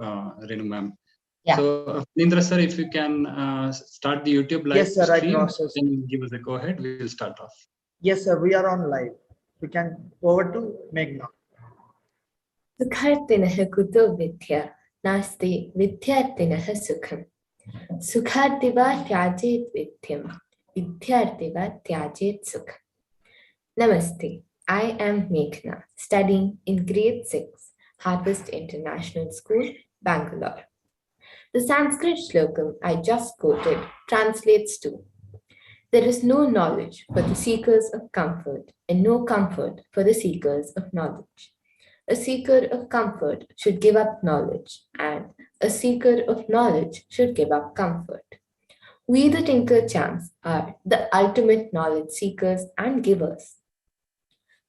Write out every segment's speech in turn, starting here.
Renu ma'am. Yeah. So, Nindra sir, if you can start the YouTube live Yes, sir, I stream, process. then give us a go ahead. We will start off. Yes, sir, we are on live. We can over to Meghna. सुखार्तिनः कुतो विद्या नास्ति विद्यार्थिनः सुखम् सुखार्ति वा त्याजेत् विद्यम् विद्यार्थी वा त्याजेत् सुखम्. Namaste. I am Meghna, studying in grade 6, Harvest International School, Bangalore. The Sanskrit slokam I just quoted translates to: there is no knowledge for the seekers of comfort and no comfort for the seekers of knowledge. A seeker of comfort should give up knowledge, and a seeker of knowledge should give up comfort. We, the Tinker Champs, are the ultimate knowledge seekers and givers.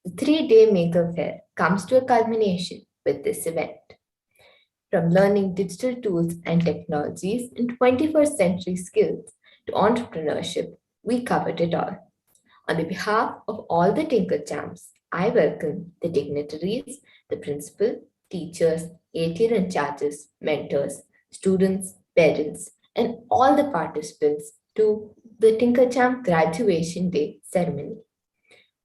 The 3-day Maker Fair comes to a culmination with this event. From learning digital tools and technologies and 21st century skills to entrepreneurship, we covered it all. On the behalf of all the Tinker Champs, I welcome the dignitaries, the principal, teachers, ATL in charges, mentors, students, parents, and all the participants to the Tinker Champ Graduation Day ceremony.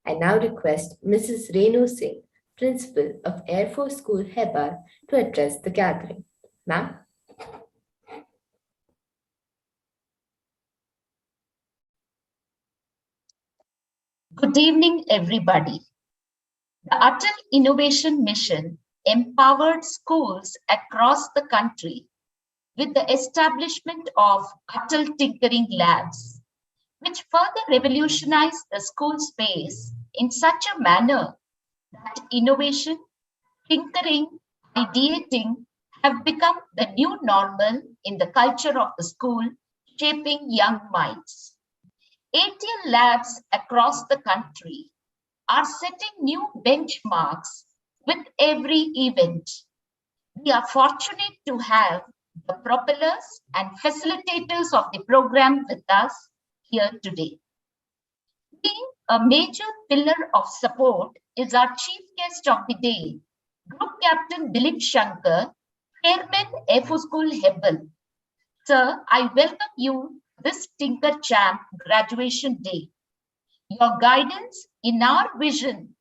I now request Mrs. Renu Singh, Principal of Air Force School, Hebbal, to address the gathering. Ma'am. Good evening, everybody. The Atal Innovation Mission empowered schools across the country with the establishment of Atal Tinkering Labs, which further revolutionized the school space in such a manner that innovation, tinkering, ideating have become the new normal in the culture of the school, shaping young minds. ATL labs across the country are setting new benchmarks with every event. We are fortunate to have the propellers and facilitators of the program with us here today. Being a major pillar of support is our chief guest of the day, Group Captain Dilip Shankar, Chairman FO School, Hebbal. Sir, I welcome you this Tinker Champ Graduation Day. Your guidance in our vision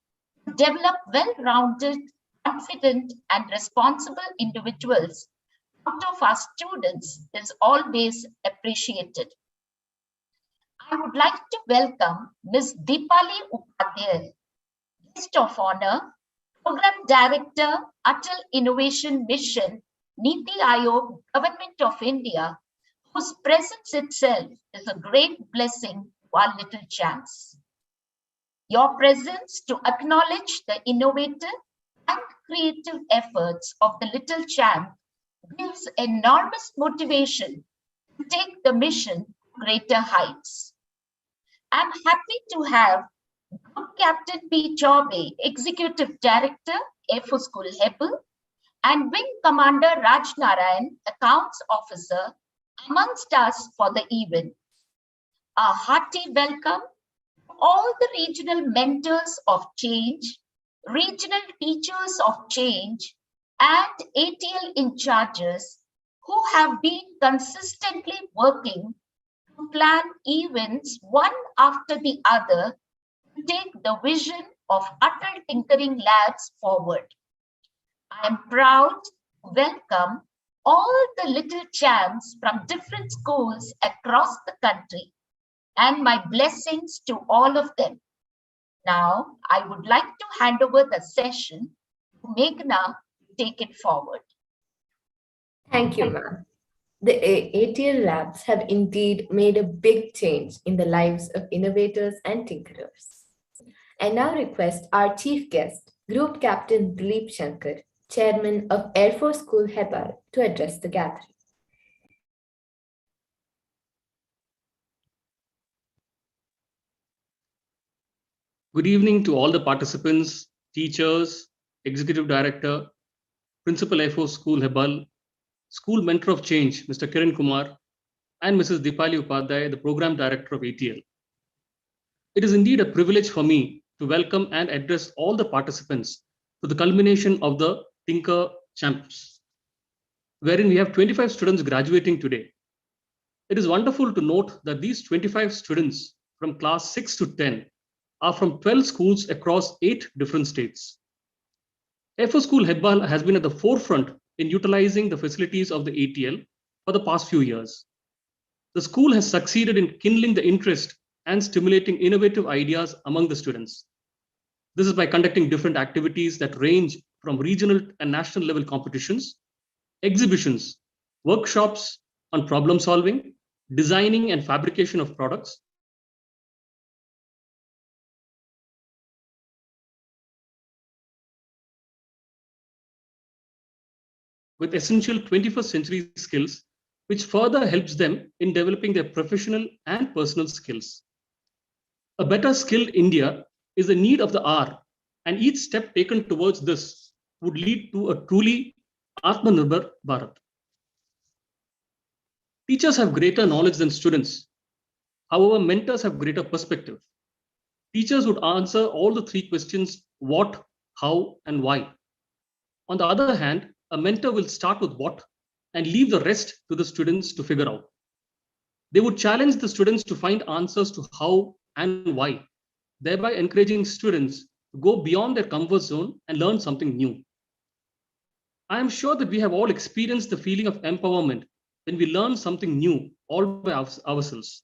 to develop well-rounded, confident, and responsible individuals out of our students is always appreciated. I would like to welcome Ms. Deepali Upadhyay, Guest of Honor, Program Director, Atal Innovation Mission, Niti Aayog, Government of India, whose presence itself is a great blessing to our little champs. Your presence to acknowledge the innovative and creative efforts of the little champ gives enormous motivation to take the mission to greater heights. I'm happy to have Group Captain P. Chaube, Executive Director, FO School, Hebbal, and Wing Commander Raj Narayan, Accounts Officer, amongst us for the event. A hearty welcome to all the regional mentors of change, regional teachers of change, and ATL in charges who have been consistently working to plan events one after the other to take the vision of Atal Tinkering Labs forward. I am proud to welcome all the little champs from different schools across the country, and my blessings to all of them. Now, I would like to hand over the session to Meghna to take it forward. Thank you, ma'am. The ATL labs have indeed made a big change in the lives of innovators and tinkerers. I now request our chief guest, Group Captain Dilip Shankar, Chairman of Air Force School, Hebbal, to address the gathering. Good evening to all the participants, teachers, Executive Director, Principal FO School, Hebbal, School Mentor of Change, Mr. Kiran Kumar, and Mrs. Deepali Upadhyay, the Program Director of ATL. It is indeed a privilege for me to welcome and address all the participants to the culmination of the Tinker Champs. wherein we have 25 students graduating today. It is wonderful to note that these 25 students from class 6 to 10 are from 12 schools across 8 different states. FO School Hebbal has been at the forefront in utilizing the facilities of the ATL for the past few years. The school has succeeded in kindling the interest and stimulating innovative ideas among the students. This is by conducting different activities that range from regional and national level competitions, exhibitions, workshops on problem solving, designing and fabrication of products, with essential 21st century skills, which further helps them in developing their professional and personal skills. A better skilled India is the need of the hour, and each step taken towards this would lead to a truly Atmanirbhar Bharat. Teachers have greater knowledge than students. However, mentors have greater perspective. Teachers would answer all the 3 questions: what, how, and why. On the other hand, a mentor will start with what and leave the rest to the students to figure out. They would challenge the students to find answers to how and why, thereby encouraging students to go beyond their comfort zone and learn something new. I am sure that we have all experienced the feeling of empowerment when we learn something new all by ourselves.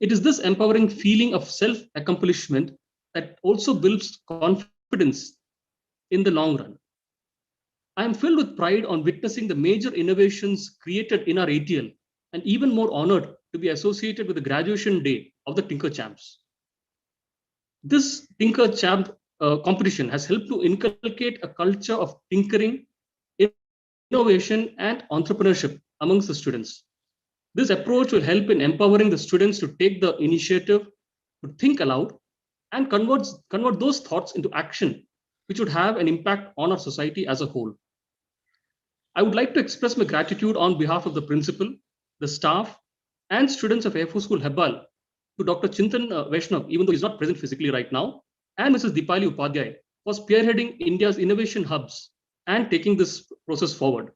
It is this empowering feeling of self-accomplishment that also builds confidence in the long run. I am filled with pride on witnessing the major innovations created in our ATL, and even more honored to be associated with the graduation day of the Tinker Champs. This Tinker Champ competition has helped to inculcate a culture of tinkering, innovation, and entrepreneurship amongst the students. This approach will help in empowering the students to take the initiative, to think aloud, and convert those thoughts into action, which would have an impact on our society as a whole. I would like to express my gratitude on behalf of the principal, the staff, and students of FO School Hebbal to Dr. Chintan Vaishnav, even though he's not present physically right now, and Mrs. Deepali Upadhyay for spearheading India's innovation hubs and taking this process forward.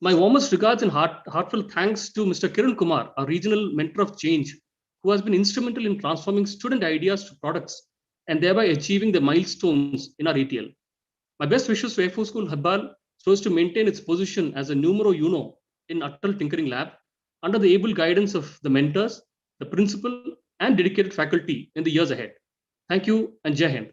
My warmest regards and heartfelt thanks to Mr. Kiran Kumar, our regional mentor of change, who has been instrumental in transforming student ideas to products and thereby achieving the milestones in our ATL. My best wishes to FO School Hebbal so as to maintain its position as a numero uno in Atal Tinkering Lab under the able guidance of the mentors, the principal, and dedicated faculty in the years ahead. Thank you, and Jai Hind.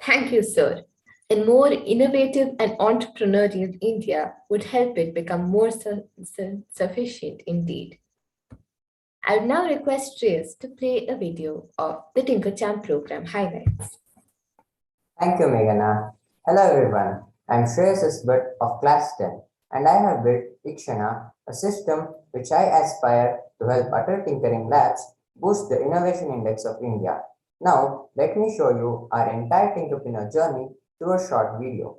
Thank you, sir. A more innovative and entrepreneurial India would help it become more sufficient indeed. I would now request Shreyas to play a video of the Tinker Champ program highlights. Thank you, Meghana. Hello everyone, I am Shreyas Isbert of class 10 and I have built Ikshana, a system which I aspire to help Atal Tinkering Labs boost the innovation index of India. Now, let me show you our entire Tinkerpreneur journey through a short video.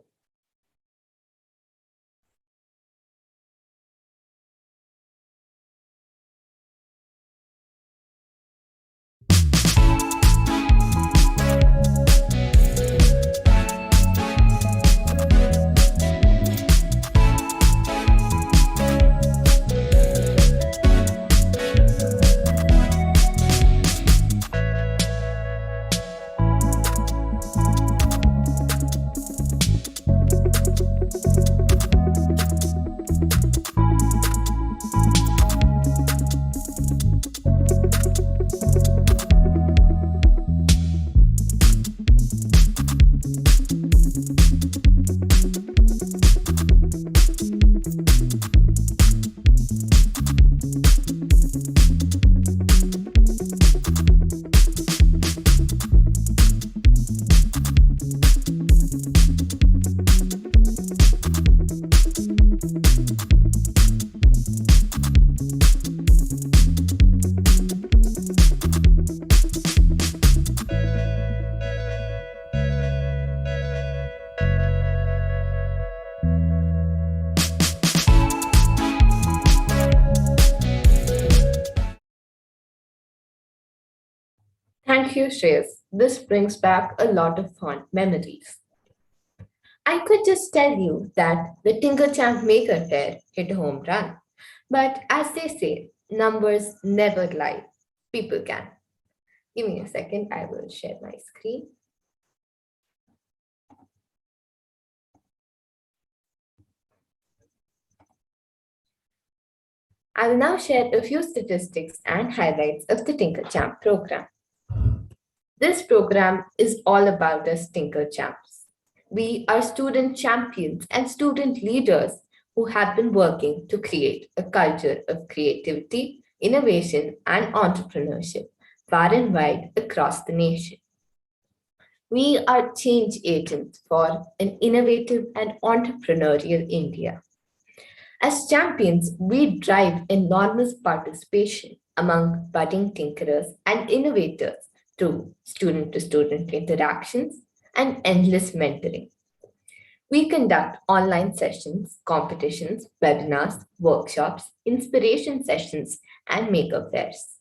Thank you, Shreyas. This brings back a lot of fond memories. I could just tell you that the Tinker Champ Maker Fair hit a home run. But as they say, numbers never lie. People can. Give me a second, I will share my screen. I will now share a few statistics and highlights of the Tinker Champ program. This program is all about us Tinker Champs. We are student champions and student leaders who have been working to create a culture of creativity, innovation, and entrepreneurship far and wide across the nation. We are change agents for an innovative and entrepreneurial India. As champions, we drive enormous participation among budding tinkerers and innovators through student to student interactions and endless mentoring. We conduct online sessions, competitions, webinars, workshops, inspiration sessions, and maker fairs.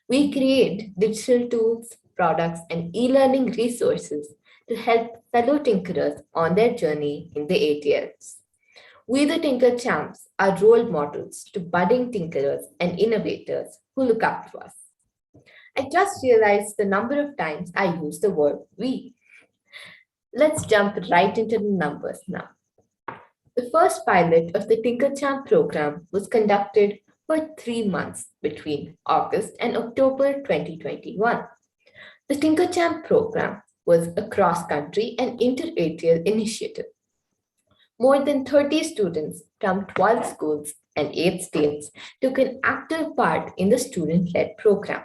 We create digital tools, products, and e learning resources to help fellow tinkerers on their journey in the ATLs. We, the Tinker Champs, are role models to budding tinkerers and innovators who look up to us. I just realized the number of times I use the word we. Let's jump right into the numbers now. The first pilot of the Tinker Champ program was conducted for 3 months between August and October 2021. The Tinker Champ program was a cross-country and inter-ATL initiative. More than 30 students from 12 schools and 8 states took an active part in the student-led program.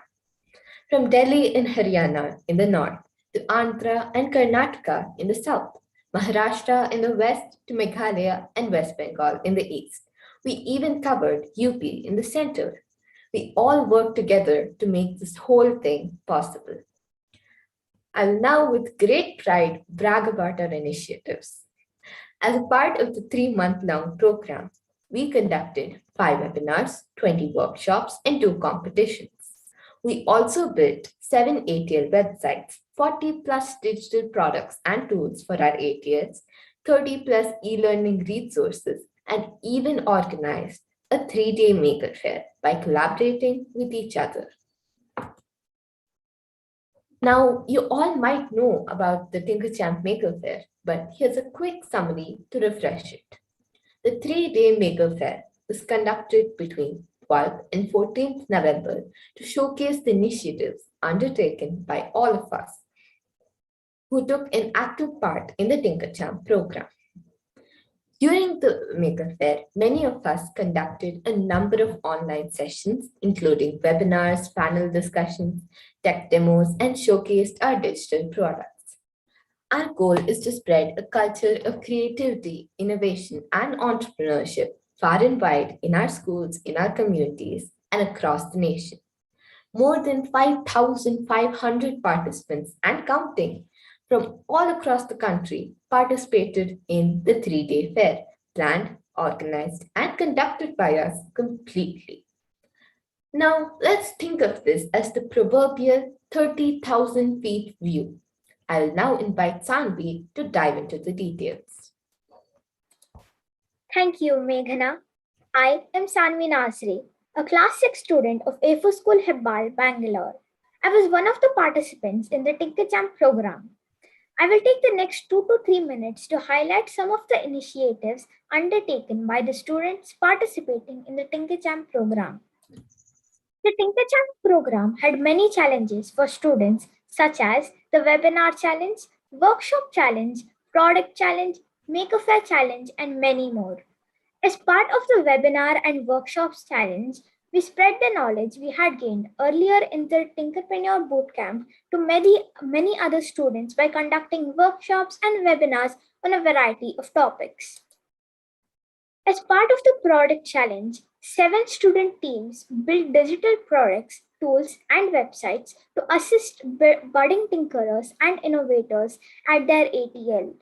From Delhi and Haryana in the north to Andhra and Karnataka in the south, Maharashtra in the west to Meghalaya and West Bengal in the east. We even covered UP in the center. We all worked together to make this whole thing possible. I will now, with great pride, brag about our initiatives. As a part of the 3-month-long program, we conducted 5 webinars, 20 workshops, and 2 competitions. We also built 7 ATL websites, 40 plus digital products and tools for our ATLs, 30 plus e-learning resources, and even organized a 3-day maker fair by collaborating with each other. Now, you all might know about the Tinker Champ Maker Fair, but here's a quick summary to refresh it. The 3-day Maker Fair was conducted between 12th and 14th November to showcase the initiatives undertaken by all of us who took an active part in the Tinker Champ program. During the Maker Fair, many of us conducted a number of online sessions, including webinars, panel discussions, tech demos, and showcased our digital products. Our goal is to spread a culture of creativity, innovation, and entrepreneurship far and wide in our schools, in our communities, and across the nation. More than 5,500 participants and counting from all across the country participated in the 3-day fair, planned, organized, and conducted by us completely. Now, let's think of this as the proverbial 30,000 feet view. I'll now invite Sanvi to dive into the details. Thank you, Meghana. I am Sanvi Nasri, a Class 6 student of A4 School Hebbal, Bangalore. I was one of the participants in the Tinker Champ program. I will take the next 2 to 3 minutes to highlight some of the initiatives undertaken by the students participating in the Tinker Champ program. The Tinker Champ program had many challenges for students, such as the webinar challenge, workshop challenge, product challenge, maker fair challenge, and many more. As part of the webinar and workshops challenge, we spread the knowledge we had gained earlier in the Tinkerpreneur Bootcamp to many other students by conducting workshops and webinars on a variety of topics. As part of the product challenge, 7 student teams built digital products, tools, and websites to assist budding tinkerers and innovators at their ATL.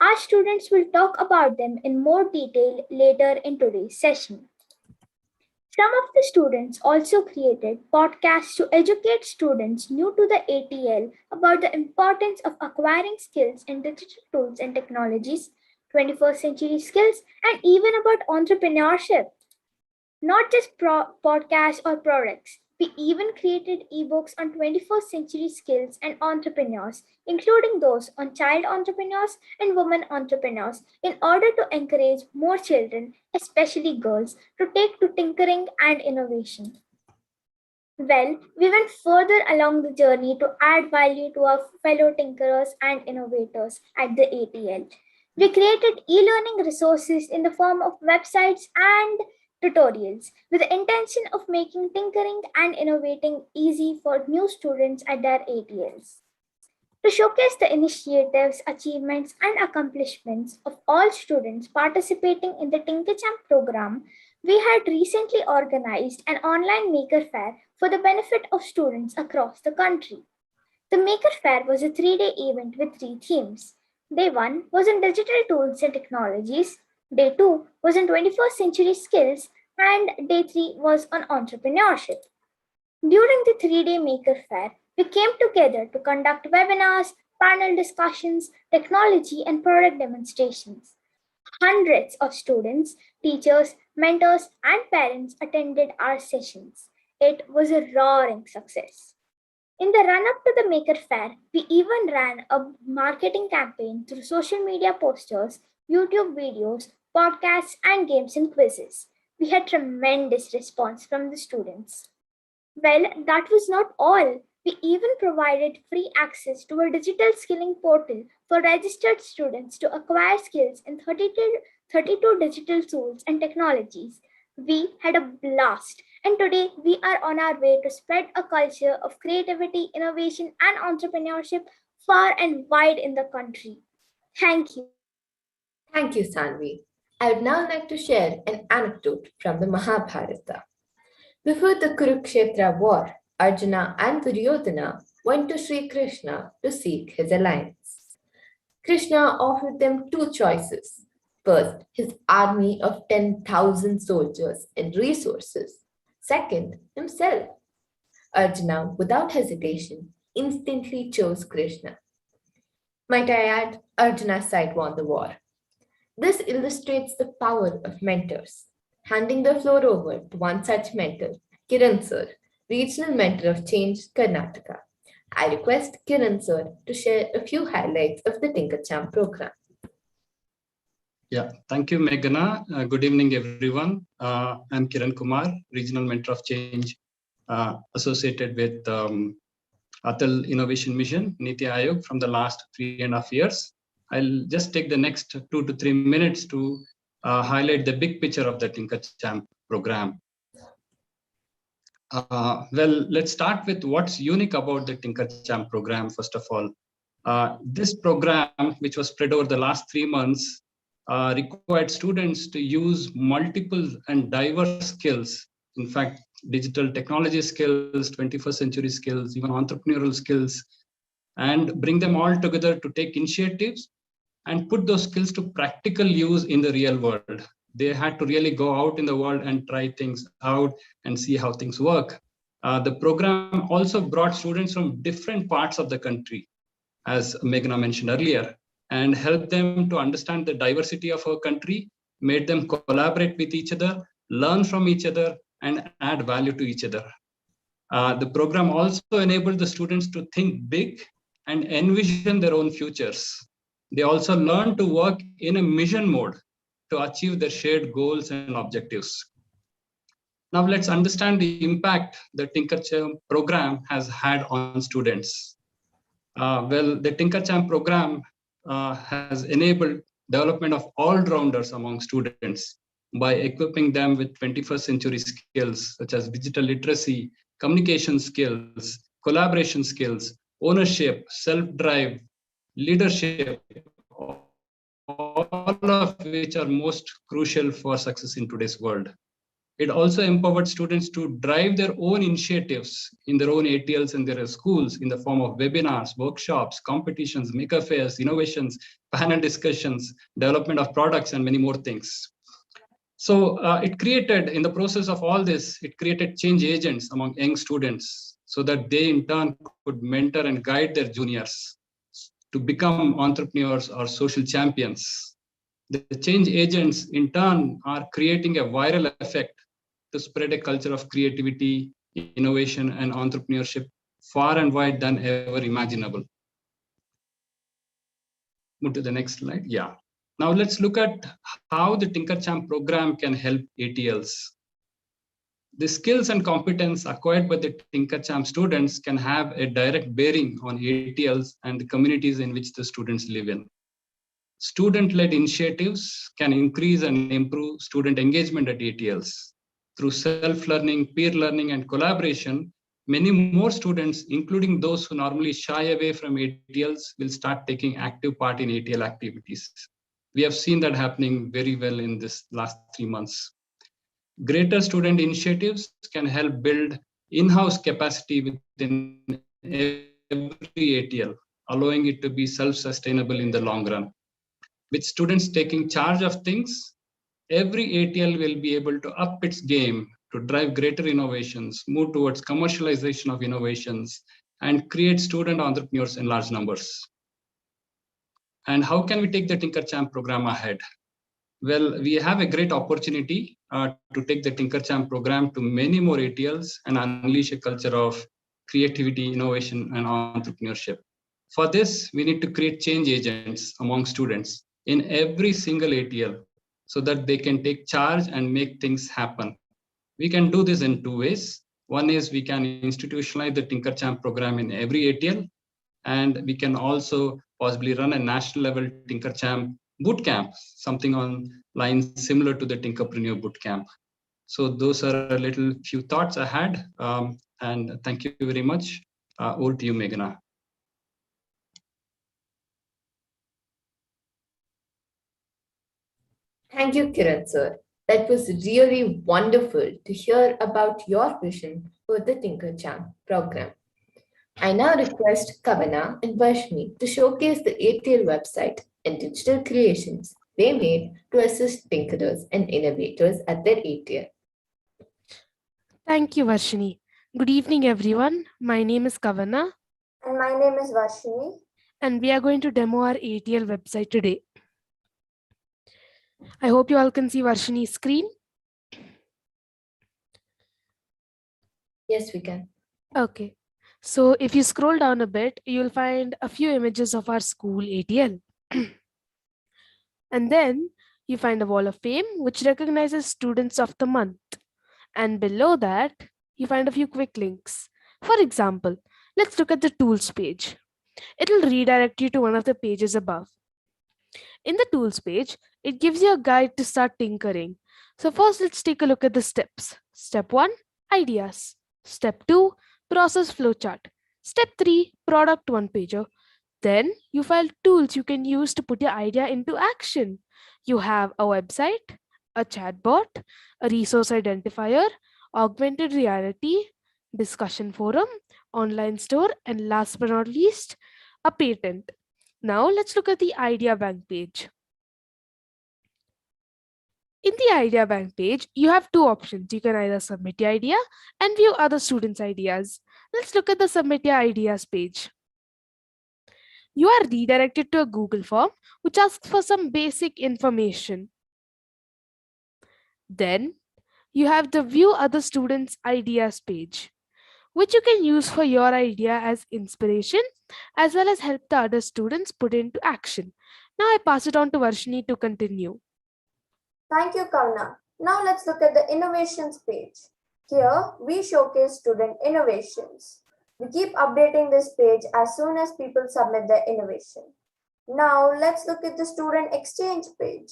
Our students will talk about them in more detail later in today's session. Some of the students also created podcasts to educate students new to the ATL about the importance of acquiring skills in digital tools and technologies, 21st century skills, and even about entrepreneurship. Not just podcasts or products. We even created ebooks on 21st century skills and entrepreneurs, including those on child entrepreneurs and women entrepreneurs, in order to encourage more children, especially girls, to take to tinkering and innovation. Well, we went further along the journey to add value to our fellow tinkerers and innovators at the ATL. We created e-learning resources in the form of websites and tutorials with the intention of making tinkering and innovating easy for new students at their ATLs. To showcase the initiatives, achievements, and accomplishments of all students participating in the TinkerChamp program, we had recently organized an online Maker Fair for the benefit of students across the country. The Maker Fair was a 3-day event with 3 themes. Day 1 was on digital tools and technologies, Day 2 was on 21st century skills, and Day 3 was on entrepreneurship. During the 3-day Maker Fair, we came together to conduct webinars, panel discussions, technology, and product demonstrations. Hundreds of students, teachers, mentors, and parents attended our sessions. It was a roaring success. In the run-up to the Maker Fair, we even ran a marketing campaign through social media posters, YouTube videos, podcasts, and games and quizzes. We had tremendous response from the students. Well, that was not all. We even provided free access to a digital skilling portal for registered students to acquire skills in 32 digital tools and technologies. We had a blast, and today we are on our way to spread a culture of creativity, innovation, and entrepreneurship far and wide in the country. Thank you. Thank you, Sanvi. I would now like to share an anecdote from the Mahabharata. Before the Kurukshetra war, Arjuna and Duryodhana went to Sri Krishna to seek his alliance. Krishna offered them 2 choices. First, his army of 10,000 soldiers and resources. Second, himself. Arjuna, without hesitation, instantly chose Krishna. Might I add, Arjuna's side won the war. This illustrates the power of mentors. Handing the floor over to one such mentor, Kiran Sir, Regional Mentor of Change, Karnataka. I request Kiran Sir to share a few highlights of the TinkerChamp program. Yeah, thank you, Meghana. Good evening, everyone. I'm Kiran Kumar, Regional Mentor of Change, associated with Atal Innovation Mission, Niti Aayog, from the last 3.5 years. I'll just take the next 2 to 3 minutes to highlight the big picture of the TinkerChamp program. Well, let's start with what's unique about the TinkerChamp program, first of all. This program, which was spread over the last 3 months, required students to use multiple and diverse skills. In fact, digital technology skills, 21st century skills, even entrepreneurial skills, and bring them all together to take initiatives and put those skills to practical use in the real world. They had to really go out in the world and try things out and see how things work. The program also brought students from different parts of the country, as Meghana mentioned earlier, and helped them to understand the diversity of our country, made them collaborate with each other, learn from each other, and add value to each other. The program also enabled the students to think big and envision their own futures. They also learned to work in a mission mode to achieve their shared goals and objectives. Now let's understand the impact the TinkerChamp program has had on students. Well, the TinkerChamp program has enabled development of all-rounders among students by equipping them with 21st century skills such as digital literacy, communication skills, collaboration skills, ownership, self-drive, leadership, all of which are most crucial for success in today's world. It also empowered students to drive their own initiatives in their own ATLs and their schools in the form of webinars, workshops, competitions, maker fairs, innovations, panel discussions, development of products, and many more things. So it created, in the process of all this, it created change agents among young students so that they in turn could mentor and guide their juniors to become entrepreneurs or social champions. The change agents, in turn, are creating a viral effect to spread a culture of creativity, innovation, and entrepreneurship far and wide than ever imaginable. Move to the next slide. Yeah. Now let's look at how the TinkerChamp program can help ATLs. The skills and competence acquired by the TinkerChamp students can have a direct bearing on ATLs and the communities in which the students live in. Student-led initiatives can increase and improve student engagement at ATLs. Through self-learning, peer learning, and collaboration, many more students, including those who normally shy away from ATLs, will start taking active part in ATL activities. We have seen that happening very well in this last 3 months. Greater student initiatives can help build in-house capacity within every ATL, allowing it to be self-sustainable in the long run. With students taking charge of things, every ATL will be able to up its game to drive greater innovations, move towards commercialization of innovations, and create student entrepreneurs in large numbers. And how can we take the TinkerChamp program ahead? Well, we have a great opportunity to take the TinkerChamp program to many more ATLs and unleash a culture of creativity, innovation, and entrepreneurship. For this, we need to create change agents among students in every single ATL so that they can take charge and make things happen. We can do this in 2 ways. One is we can institutionalize the TinkerChamp program in every ATL, and we can also possibly run a national level TinkerChamp bootcamp, something on lines similar to the Tinkerpreneur bootcamp. So those are a little few thoughts I had, and thank you very much. Over to you, Meghana. Thank you, Kiran sir. That was really wonderful to hear about your vision for the TinkerChamp program. I now request Kavana and Varshni to showcase the ATL website and digital creations they made to assist tinkerers and innovators at their ATL. Thank you, Varshini. Good evening, everyone. My name is Kavana. And my name is Varshini. And we are going to demo our ATL website today. I hope you all can see Varshini's screen. Yes, we can. Okay. So if you scroll down a bit, you'll find a few images of our school ATL. And then you find a wall of fame, which recognizes students of the month. And below that, you find a few quick links. For example, let's look at the tools page. It'll redirect you to one of the pages above. In the tools page, it gives you a guide to start tinkering. So first, let's take a look at the steps. Step 1, ideas. Step 2, process flowchart. Step 3, product one-pager. Then you find tools you can use to put your idea into action. You have a website, a chatbot, a resource identifier, augmented reality, discussion forum, online store, and last but not least, a patent. Now let's look at the idea bank page. In the idea bank page, you have two options. You can either submit your idea and view other students' ideas. Let's look at the submit your ideas page. You are redirected to a Google form which asks for some basic information. Then you have the view other students' ideas page, which you can use for your idea as inspiration as well as help the other students put into action. Now I pass it on to Varshini to continue. Thank you, Kavna. Now let's look at the innovations page. Here we showcase student innovations. We keep updating this page as soon as people submit their innovation. Now let's look at the student exchange page.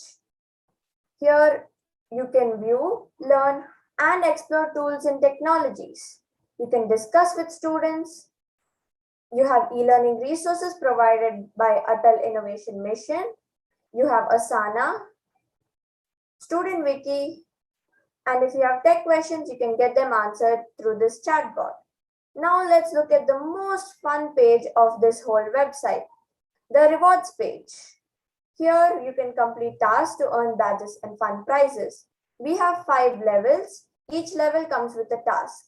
Here you can view, learn, and explore tools and technologies. You can discuss with students. You have e-learning resources provided by Atal Innovation Mission. You have Asana, Student Wiki, and if you have tech questions, you can get them answered through this chatbot. Now let's look at the most fun page of this whole website, the rewards page. Here you can complete tasks to earn badges and fun prizes. We have 5 levels. Each level comes with a task.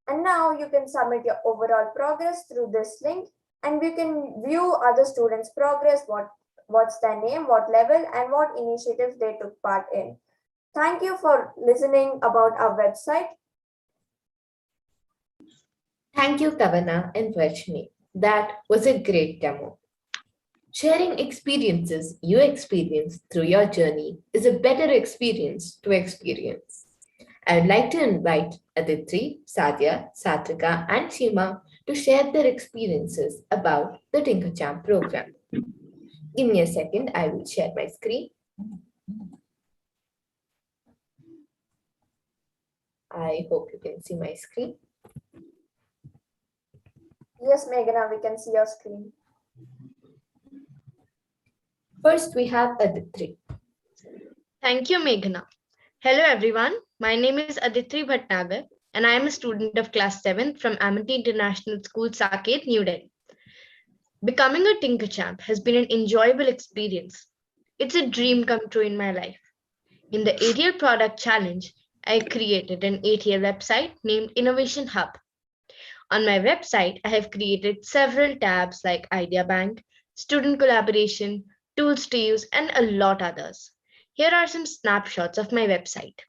And now you can submit your overall progress through this link, and we can view other students' progress, what what's their name, what level, and what initiatives they took part in. Thank you for listening about our website. Thank you, Kavana and Varshini. That was a great demo. Sharing experiences you experience through your journey is a better experience to experience. I would like to invite Aditri, Sadia, Satrika, and Shima to share their experiences about the Tinker Champ program. Give me a second, I will share my screen. I hope you can see my screen. Yes, Meghana, we can see your screen. First, we have Aditri. Thank you, Meghana. Hello, everyone. My name is Aditri Bhatnagar, and I am a student of class 7 from Amity International School, Saket, New Delhi. Becoming a Tinker Champ has been an enjoyable experience. It's a dream come true in my life. In the ATL Product Challenge, I created an ATL website named Innovation Hub. On my website, I have created several tabs like Idea Bank, Student Collaboration, Tools to Use, and a lot others. Here are some snapshots of my website.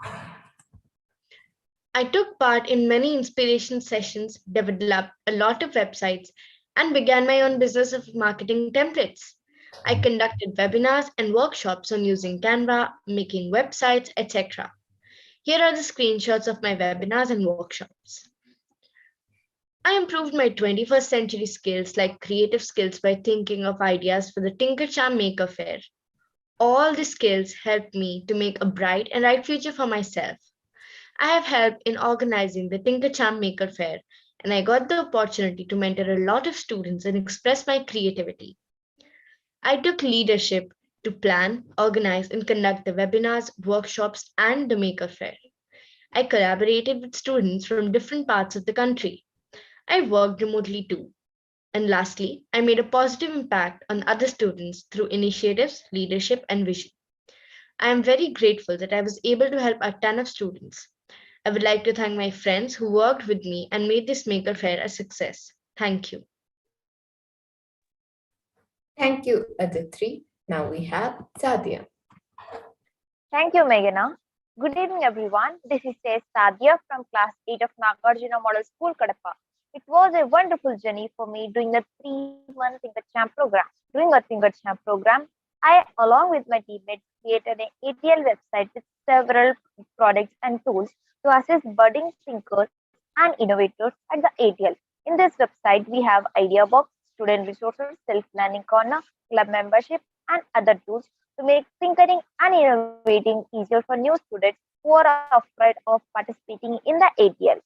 I took part in many inspiration sessions, developed a lot of websites, and began my own business of marketing templates. I conducted webinars and workshops on using Canva, making websites, etc. Here are the screenshots of my webinars and workshops. I improved my 21st century skills like creative skills by thinking of ideas for the Tinker Champ Maker Fair. All the skills helped me to make a bright and bright future for myself. I have helped in organizing the Tinker Champ Maker Fair, and I got the opportunity to mentor a lot of students and express my creativity. I took leadership to plan, organize, and conduct the webinars, workshops, and the Maker Fair. I collaborated with students from different parts of the country. I worked remotely too. And lastly, I made a positive impact on other students through initiatives, leadership, and vision. I am very grateful that I was able to help a ton of students. I would like to thank my friends who worked with me and made this Maker Fair a success. Thank you. Thank you, Aditri. Now we have Sadia. Thank you, Meghana. Good evening, everyone. This is Sadia from class 8 of Nagarjuna Model School, Kadapa. It was a wonderful journey for me doing the 3-month Tinker Champ program. During a Tinker Champ program, I, along with my teammates, created an ATL website with several products and tools to assist budding thinkers and innovators at the ATL. In this website, we have Idea Box, student resources, self-learning corner, club membership, and other tools to make tinkering and innovating easier for new students who are afraid of participating in the ATL.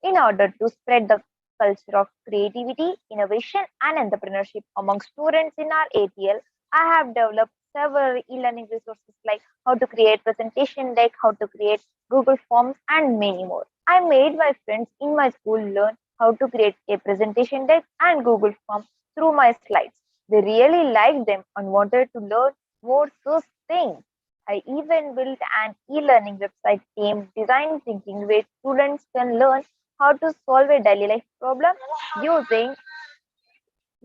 In order to spread the culture of creativity, innovation, and entrepreneurship among students in our ATL, I have developed several e-learning resources like how to create presentation deck, how to create Google Forms, and many more. I made my friends in my school learn how to create a presentation deck and Google Form through my slides. They really liked them and wanted to learn more such things. I even built an e-learning website aimed design thinking where students can learn how to solve a daily life problem using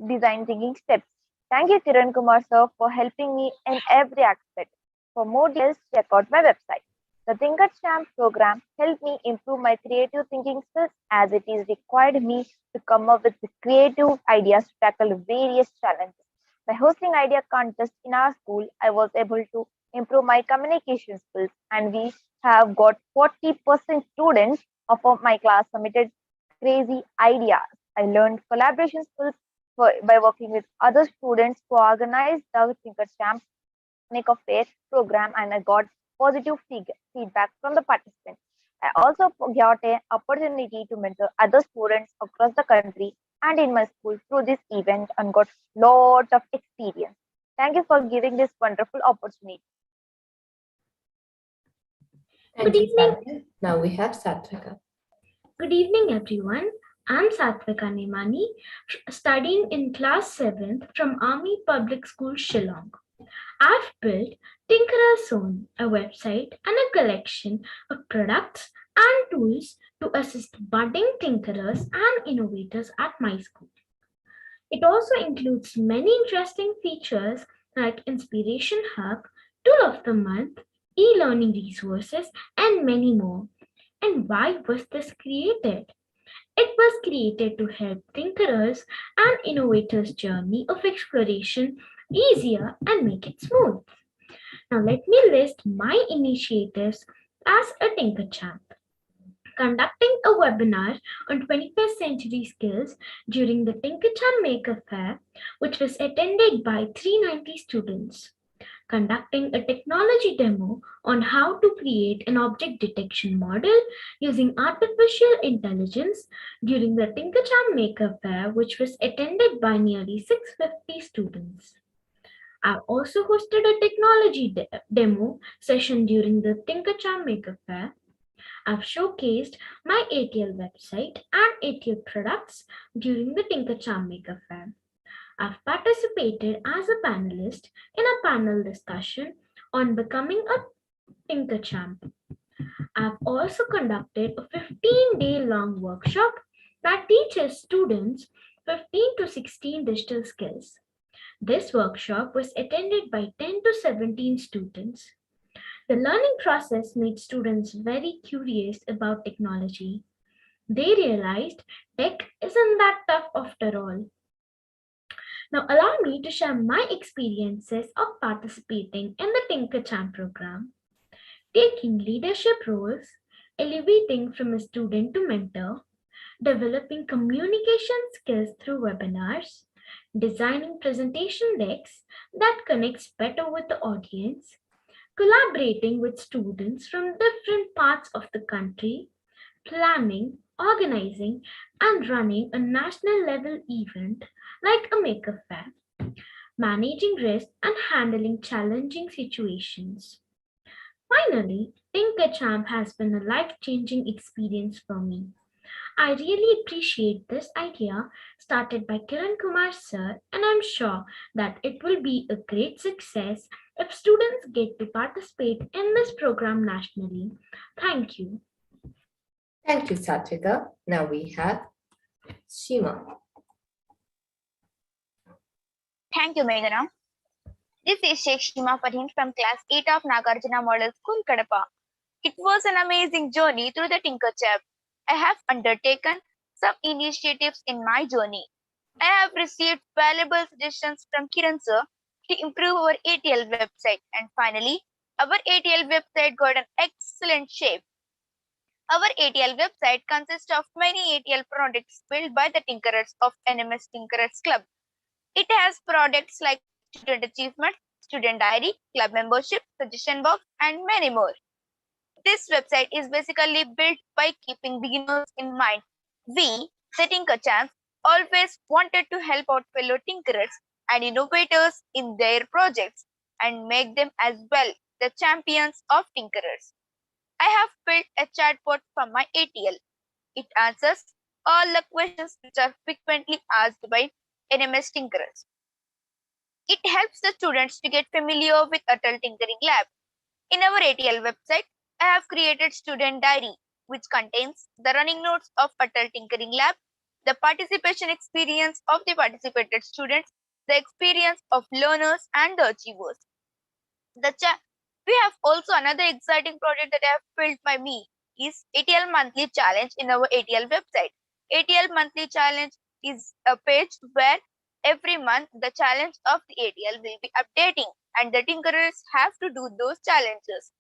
design thinking steps. Thank you, Kiran Kumar sir, for helping me in every aspect. For more details, check out my website. The Tinker Champ program helped me improve my creative thinking skills as it is required me to come up with creative ideas to tackle various challenges. By hosting idea contests in our school, I was able to improve my communication skills, and we have got 40% students of my class submitted crazy ideas. I learned collaboration skills by working with other students who organized the Tinker Champ Maker Fair program, and I got positive feedback from the participants. I also got an opportunity to mentor other students across the country and in my school through this event and got lot of experience. Thank you for giving this wonderful opportunity. Thank Good you, evening. Sadia. Now we have Satvika. Good evening, everyone. I'm Satvika Nemani, studying in class 7th from Army Public School, Shillong. I've built Tinkerer's Zone, a website and a collection of products and tools to assist budding tinkerers and innovators at my school. It also includes many interesting features like Inspiration Hub, Tool of the Month, e-learning resources, and many more. And why was this created? It was created to help thinkers and innovators' journey of exploration easier and make it smooth. Now let me list my initiatives as a Tinker Champ. Conducting a webinar on 21st century skills during the Tinkerchamp Maker Fair, which was attended by 390 students. Conducting a technology demo on how to create an object detection model using artificial intelligence during the Tinkerchamp Maker Fair, which was attended by nearly 650 students. I've also hosted a technology demo session during the Tinkerchamp Maker Fair. I've showcased my ATL website and ATL products during the Tinkerchamp Maker Fair. I've participated as a panelist in a panel discussion on becoming a Tinkerchamp. I've also conducted a 15-day-long workshop that teaches students 15 to 16 digital skills. This workshop was attended by 10 to 17 students. The learning process made students very curious about technology. They realized tech isn't that tough after all. Now allow me to share my experiences of participating in the Tinkerchamp program. Taking leadership roles, elevating from a student to mentor, developing communication skills through webinars, designing presentation decks that connects better with the audience, collaborating with students from different parts of the country, planning, organizing, and running a national level event like a Maker Fair, managing risk and handling challenging situations. Finally, Tinkerchamp has been a life-changing experience for me. I really appreciate this idea started by Kiran Kumar sir, and I'm sure that it will be a great success if students get to participate in this program nationally. Thank you. Thank you, Satvika. Now we have Shima. Thank you, Meghana. This is Sheikh Shima Farhin from class 8 of Nagarjuna Model School, Kadapa. It was an amazing journey through the Tinkerchamp. I have undertaken some initiatives in my journey. I have received valuable suggestions from Kiran sir to improve our ATL website, and finally, our ATL website got an excellent shape. Our ATL website consists of many ATL products built by the Tinkerers of NMS Tinkerers Club. It has products like Student Achievement, Student Diary, Club Membership, Suggestion Box, and many more. This website is basically built by keeping beginners in mind. We, the Tinkerchamps, always wanted to help out fellow tinkerers and innovators in their projects and make them as well the champions of tinkerers. I have built a chatbot for my ATL. It answers all the questions which are frequently asked by NMS tinkerers. It helps the students to get familiar with Atal Tinkering Lab. In our ATL website, I have created Student Diary, which contains the running notes of Atal Tinkering Lab, the participation experience of the participated students, the experience of learners and the achievers. We have also another exciting project that I have built by me is ATL Monthly Challenge in our ATL website. ATL Monthly Challenge is a page where every month the challenge of the ATL will be updating and the tinkerers have to do those challenges.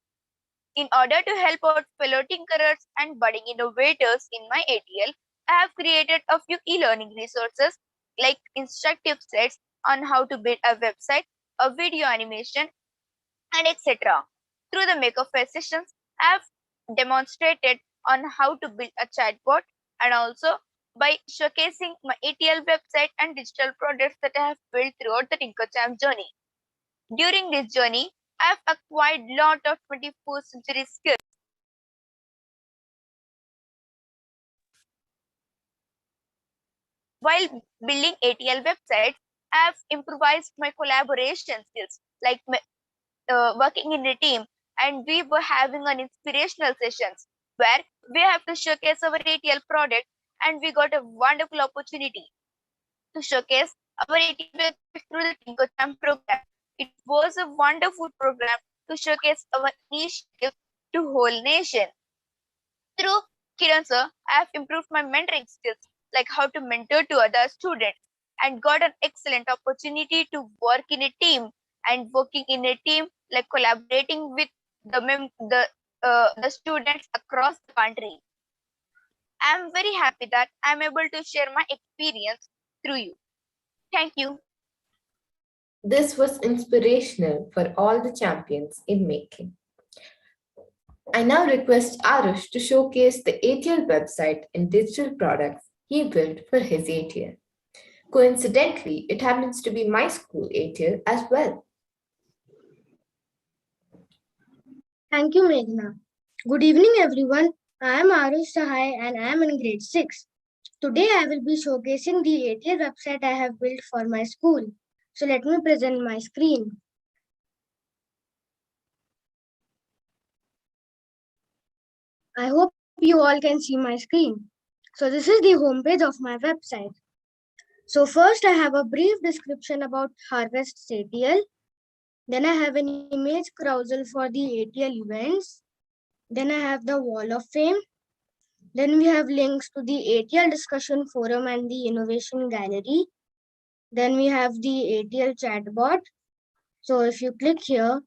In order to help out fellow tinkerers and budding innovators in my ATL, I have created a few e-learning resources like instructive sets on how to build a website, a video animation, and etc. Through the Maker Fair sessions, I have demonstrated on how to build a chatbot and also by showcasing my ATL website and digital products that I have built throughout the Tinkerchamp journey. During this journey, I have acquired a lot of 21st century skills. While building ATL websites, I have improvised my collaboration skills like working in a team, and we were having an inspirational sessions where we have to showcase our ATL product, and we got a wonderful opportunity to showcase our ATL website through the Tinkerchamp program. It was a wonderful program to showcase our initiative to whole nation. Through Kiran sir, I have improved my mentoring skills, like how to mentor to other students, and got an excellent opportunity to work in a team. And working in a team, like collaborating with the students across the country. I am very happy that I am able to share my experience through you. Thank you. This was inspirational for all the champions in making. I now request Arush to showcase the ATL website and digital products he built for his ATL. Coincidentally, it happens to be my school ATL as well. Thank you, Meghna. Good evening, everyone. I am Arush Sahai and I am in grade 6. Today, I will be showcasing the ATL website I have built for my school. So let me present my screen. I hope you all can see my screen. So this is the homepage of my website. So first, I have a brief description about Harvest ATL. Then I have an image carousel for the ATL events. Then I have the Wall of Fame. Then we have links to the ATL discussion forum and the innovation gallery. Then we have the ATL chatbot. So if you click here,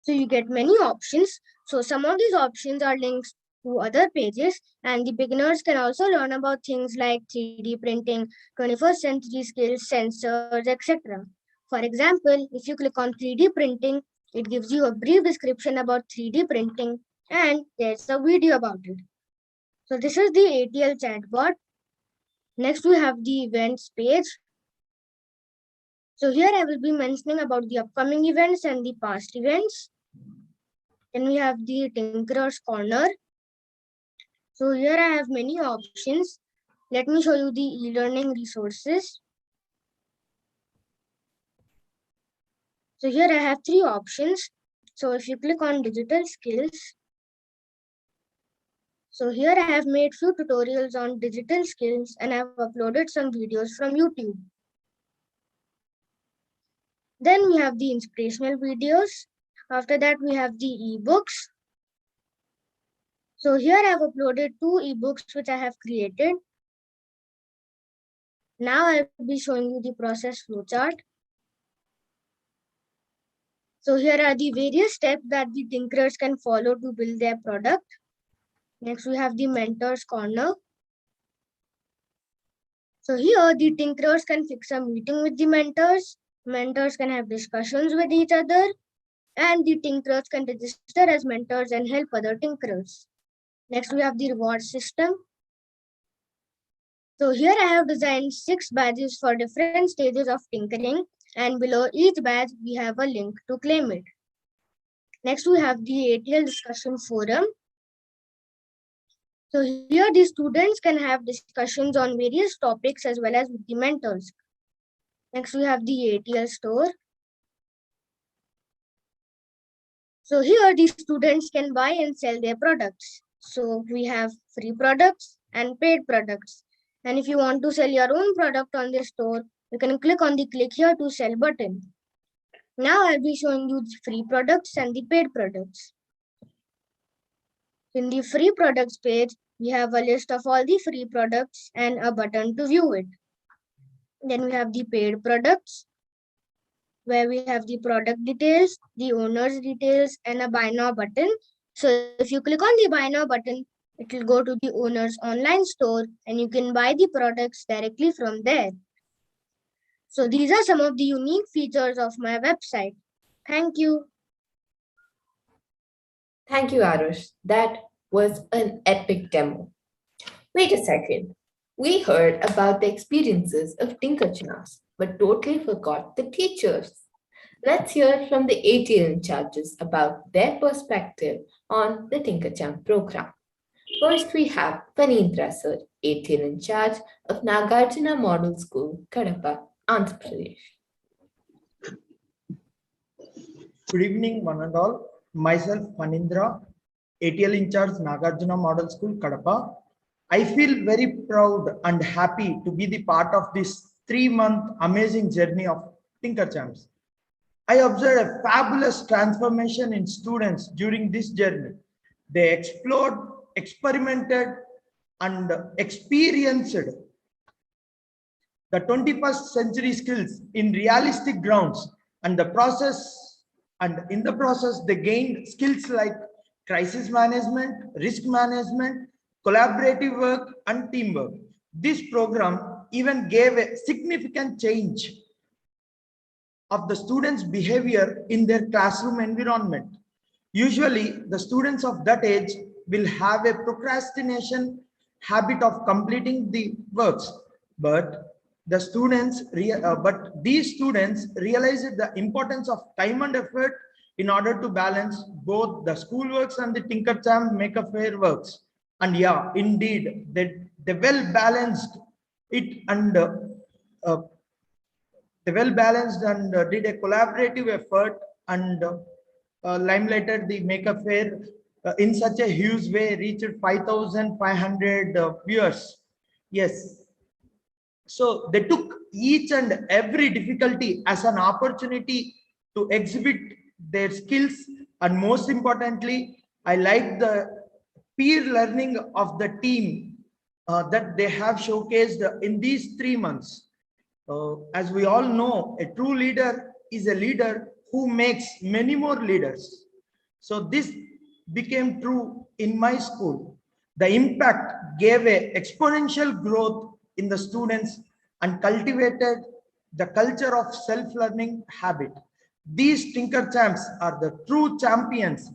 so you get many options. So some of these options are links to other pages, and the beginners can also learn about things like 3D printing, 21st century skills, sensors, etc. For example, if you click on 3D printing, it gives you a brief description about 3D printing, and there's a video about it. So this is the ATL chatbot. Next, we have the events page. So here I will be mentioning about the upcoming events and the past events. Then we have the Tinkerer's Corner. So here I have many options. Let me show you the e-learning resources. So here I have 3 options. So if you click on digital skills, so here I have made few tutorials on digital skills and I have uploaded some videos from YouTube. Then we have the inspirational videos. After that, we have the ebooks. So here I have uploaded 2 ebooks which I have created. Now I will be showing you the process flowchart. So here are the various steps that the tinkerers can follow to build their product. Next, we have the Mentor's Corner. So here the tinkerers can fix a meeting with the mentors. Mentors can have discussions with each other. And the tinkerers can register as mentors and help other tinkerers. Next, we have the reward system. So here I have designed 6 badges for different stages of tinkering. And below each badge, we have a link to claim it. Next, we have the ATL discussion forum. So here the students can have discussions on various topics as well as with the mentors. Next, we have the ATL store. So here the students can buy and sell their products. So we have free products and paid products. And if you want to sell your own product on the store, you can click on the click here to sell button. Now I'll be showing you the free products and the paid products. In the free products page, we have a list of all the free products and a button to view it. Then we have the paid products, where we have the product details, the owner's details, and a buy now button. So if you click on the buy now button, it will go to the owner's online store and you can buy the products directly from there. So these are some of the unique features of my website. Thank you. Thank you, Arush. That was an epic demo. Wait a second. We heard about the experiences of Tinkerchams, but totally forgot the teachers. Let's hear from the ATL in charges about their perspective on the Tinkercham program. First, we have Panindra sir, ATL in charge of Nagarjuna Model School, Kadapa, Andhra Pradesh. Good evening, one and all. Myself, Panindra, ATL in charge, Nagarjuna Model School, Kadapa. I feel very proud and happy to be the part of this 3-month amazing journey of Tinker Champs. I observed a fabulous transformation in students during this journey. They explored, experimented, and experienced the 21st century skills in realistic grounds, and in the process they gained skills like crisis management, risk management, collaborative work, and teamwork. This program even gave a significant change of the students' behavior in their classroom environment. Usually, the students of that age will have a procrastination habit of completing the works, but these students realized the importance of time and effort in order to balance both the school works and the Tinker Champ Make a Fair works. And yeah, indeed, they well balanced it and they well balanced and did a collaborative effort and limelighted the Make a Fair in such a huge way, reached 5,500 viewers. Yes. So they took each and every difficulty as an opportunity to exhibit their skills, and most importantly, I like the peer learning of the team that they have showcased in these 3 months. As we all know, a true leader is a leader who makes many more leaders. So this became true in my school. The impact gave a exponential growth in the students and cultivated the culture of self-learning habit. These Tinker Champs are the true champions,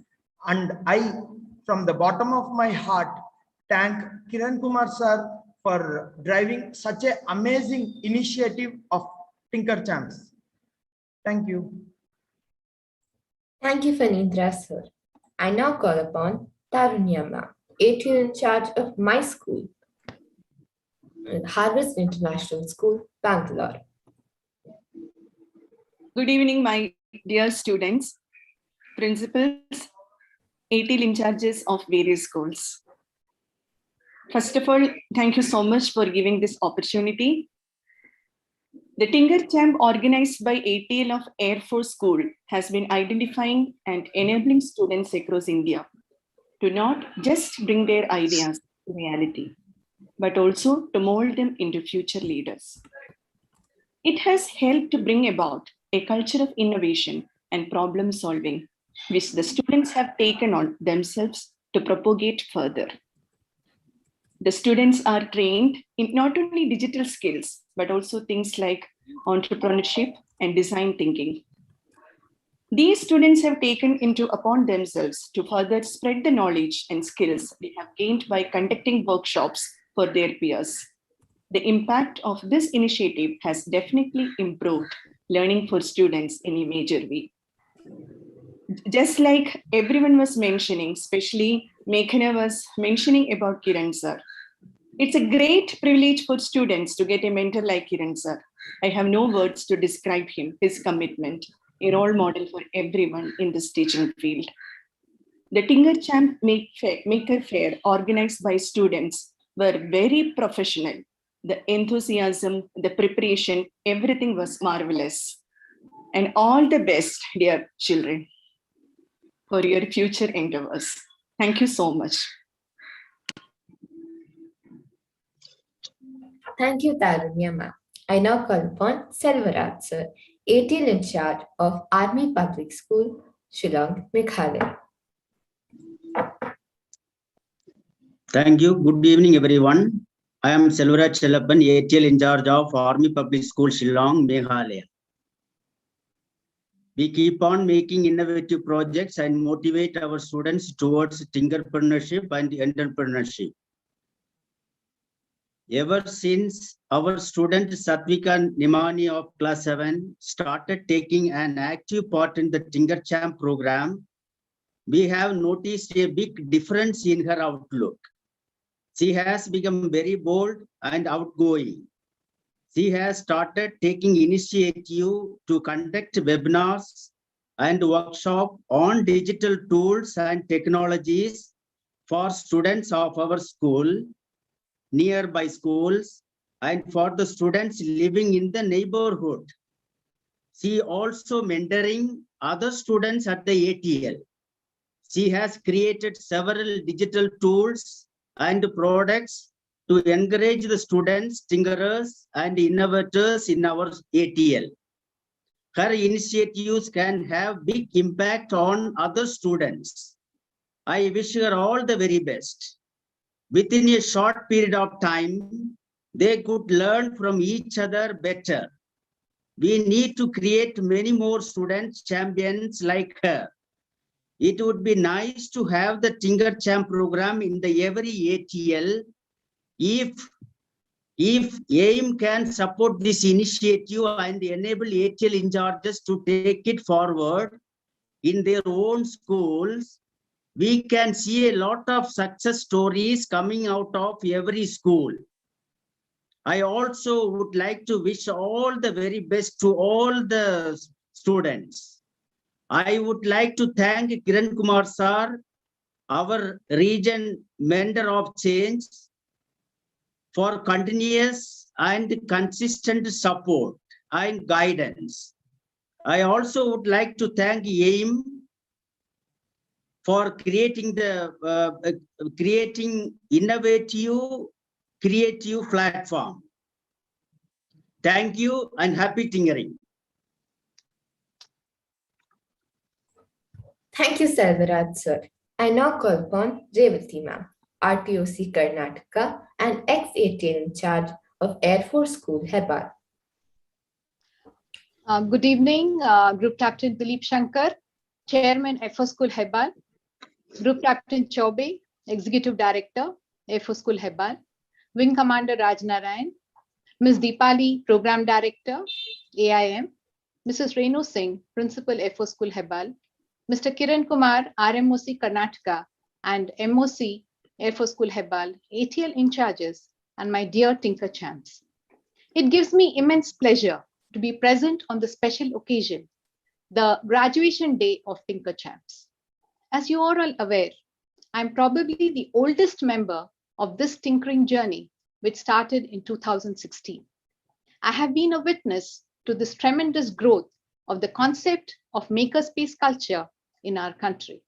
and I, from the bottom of my heart, thank Kiran Kumar sir for driving such an amazing initiative of Tinker Champs. Thank you. Thank you, Fanindra sir. I now call upon Tarunya ma'am, ATL in charge of my school, Harvest International School, Bangalore. Good evening, my dear students, principals, ATL in charges of various schools. First of all, thank you so much for giving this opportunity. The Tinker Champ organized by ATL of Air Force School has been identifying and enabling students across India to not just bring their ideas to reality, but also to mold them into future leaders. It has helped to bring about a culture of innovation and problem solving, which the students have taken on themselves to propagate further. The students are trained in not only digital skills, but also things like entrepreneurship and design thinking. These students have taken into upon themselves to further spread the knowledge and skills they have gained by conducting workshops for their peers. The impact of this initiative has definitely improved learning for students in a major way. Just like everyone was mentioning, especially Meghana was mentioning about Kiran sir. It's a great privilege for students to get a mentor like Kiran sir. I have no words to describe him, his commitment, a role model for everyone in this teaching field. The Tinker Champ Maker Fair organized by students were very professional. The enthusiasm, the preparation, everything was marvelous. And all the best, dear children, for your future endeavors. Thank you so much. Thank you, Tarunya ma'am. I now call upon Selvaraj sir, ATL in charge of Army Public School, Shillong, Meghalaya. Thank you. Good evening, everyone. I am Selvaraj Selappan, ATL in charge of Army Public School, Shillong, Meghalaya. We keep on making innovative projects and motivate our students towards tinkerpreneurship and entrepreneurship. Ever since our student Satvika Nimani of class 7 started taking an active part in the Tinker Champ program, we have noticed a big difference in her outlook. She has become very bold and outgoing. She has started taking initiative to conduct webinars and workshops on digital tools and technologies for students of our school, nearby schools, and for the students living in the neighborhood. She also mentoring other students at the ATL. She has created several digital tools and products to encourage the students, tinkerers, and innovators in our ATL. Her initiatives can have big impact on other students. I wish her all the very best. Within a short period of time, they could learn from each other better. We need to create many more student champions like her. It would be nice to have the Tinker Champ program in the every ATL. If AIM can support this initiative and enable ATL in charges to take it forward in their own schools, we can see a lot of success stories coming out of every school. I also would like to wish all the very best to all the students. I would like to thank Kiran Kumar sir, our region mentor of change, for continuous and consistent support and guidance. I also would like to thank AIM for creating innovative, creative platform. Thank you and happy tinkering. Thank you, Selvaraj sir. I now call upon Revati ma'am, RTOC Karnataka and ex-ATL in charge of Air Force School, Hebbal. Good evening, Group Captain Dilip Shankar, Chairman Air Force School, Hebbal, Group Captain Chaube, Executive Director, Air Force School, Hebbal, Wing Commander Raj Narayan, Ms. Deepali, Program Director, AIM, Mrs. Renu Singh, Principal Air Force School, Hebbal, Mr. Kiran Kumar, RMOC Karnataka and MOC Air Force School, Hebbal, ATL in charges, and my dear Tinker Champs. It gives me immense pleasure to be present on the special occasion, the graduation day of Tinker Champs. As you are all aware, I'm probably the oldest member of this tinkering journey, which started in 2016. I have been a witness to this tremendous growth of the concept of makerspace culture in our country.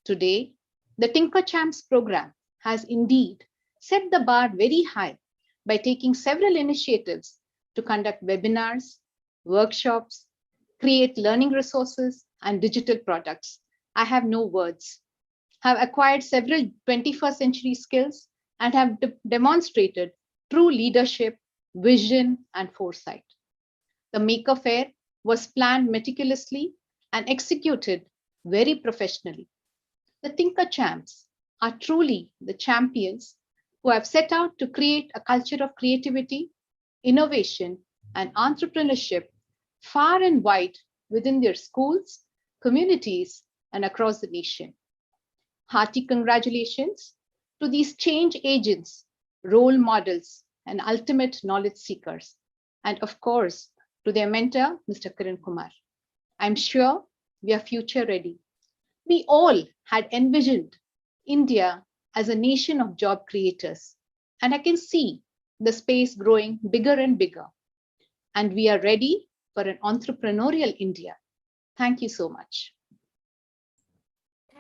Today, the Tinker Champs program has indeed set the bar very high by taking several initiatives to conduct webinars, workshops, create learning resources, and digital products. I have no words. Have acquired several 21st century skills and have demonstrated true leadership, vision, and foresight. The Maker Faire was planned meticulously and executed very professionally. The Tinker Champs are truly the champions who have set out to create a culture of creativity, innovation, and entrepreneurship far and wide within their schools, communities, and across the nation. Hearty congratulations to these change agents, role models, and ultimate knowledge seekers, and of course, to their mentor, Mr. Kiran Kumar. I'm sure we are future ready. We all had envisioned India as a nation of job creators, and I can see the space growing bigger and bigger. And we are ready for an entrepreneurial India. Thank you so much.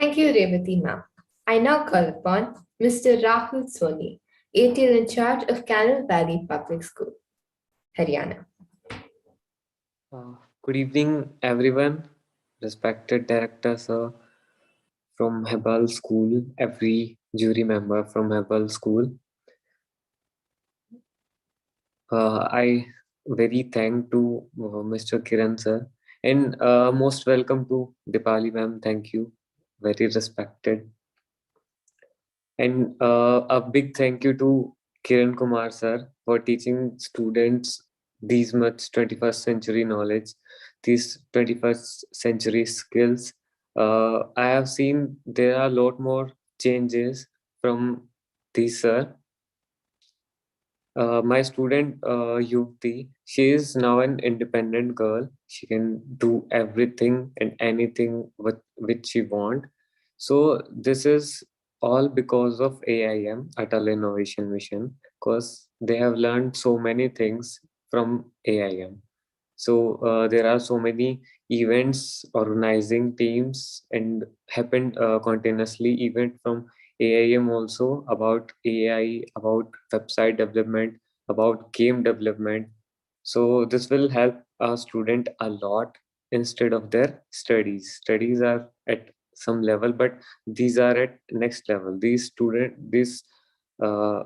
Thank you, Revati ma'am. I now call upon Mr. Rahul Soni, ATL in charge of Canal Valley Public School, Haryana. Good evening, everyone. Respected Director Sir from Hebbal School, every jury member from Hebbal School. I very thank to Mr. Kiran Sir, and most welcome to Deepali ma'am. Thank you, very respected. And a big thank you to Kiran Kumar Sir for teaching students these much 21st century knowledge, these 21st century skills. I have seen there are a lot more changes from this sir. My student Yukti, she is now an independent girl. She can do everything and anything which she want. So this is all because of AIM, Atal Innovation Mission, because they have learned so many things from AIM. So there are so many events, organizing teams, and happened continuously event from AIM also about AI, about website development, about game development. So this will help a student a lot instead of their studies. Studies are at some level, but these are at next level. These uh,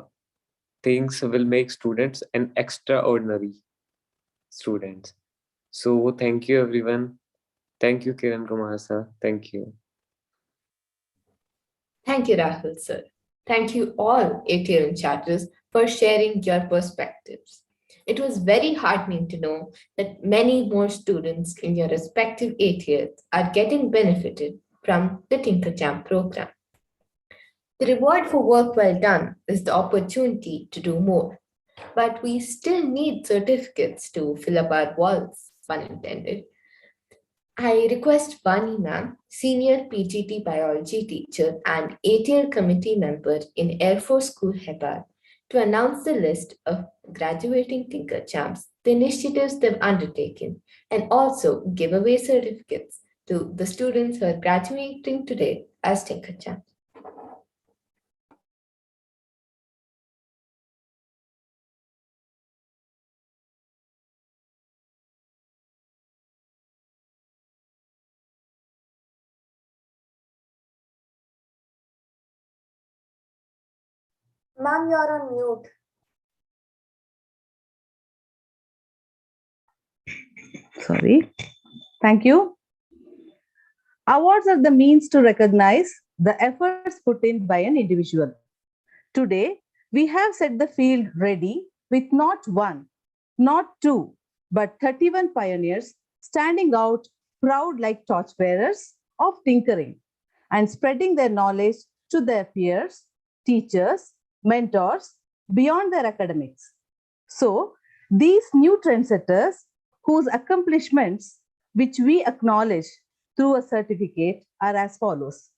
things will make students an extraordinary students. So thank you everyone. Thank you Kiran Kumar sir. Thank you. Thank you, Rahul sir. Thank you all ATL chatters for sharing your perspectives. It was very heartening to know that many more students in your respective ATLs are getting benefited from the Tinkerchamp program. The reward for work well done is the opportunity to do more, but we still need certificates to fill up our walls, pun intended. I request Vani ma'am, senior PGT biology teacher and ATL committee member in Air Force School Hebbal, to announce the list of graduating Tinkerchamps, the initiatives they've undertaken, and also give away certificates to the students who are graduating today as Tinkerchamps. Ma'am, you're on mute. Sorry. Thank you. Awards are the means to recognize the efforts put in by an individual. Today, we have set the field ready with not one, not two, but 31 pioneers standing out proud like torchbearers of tinkering and spreading their knowledge to their peers, teachers, mentors beyond their academics. So, these new trendsetters whose accomplishments, which we acknowledge through a certificate, are as follows.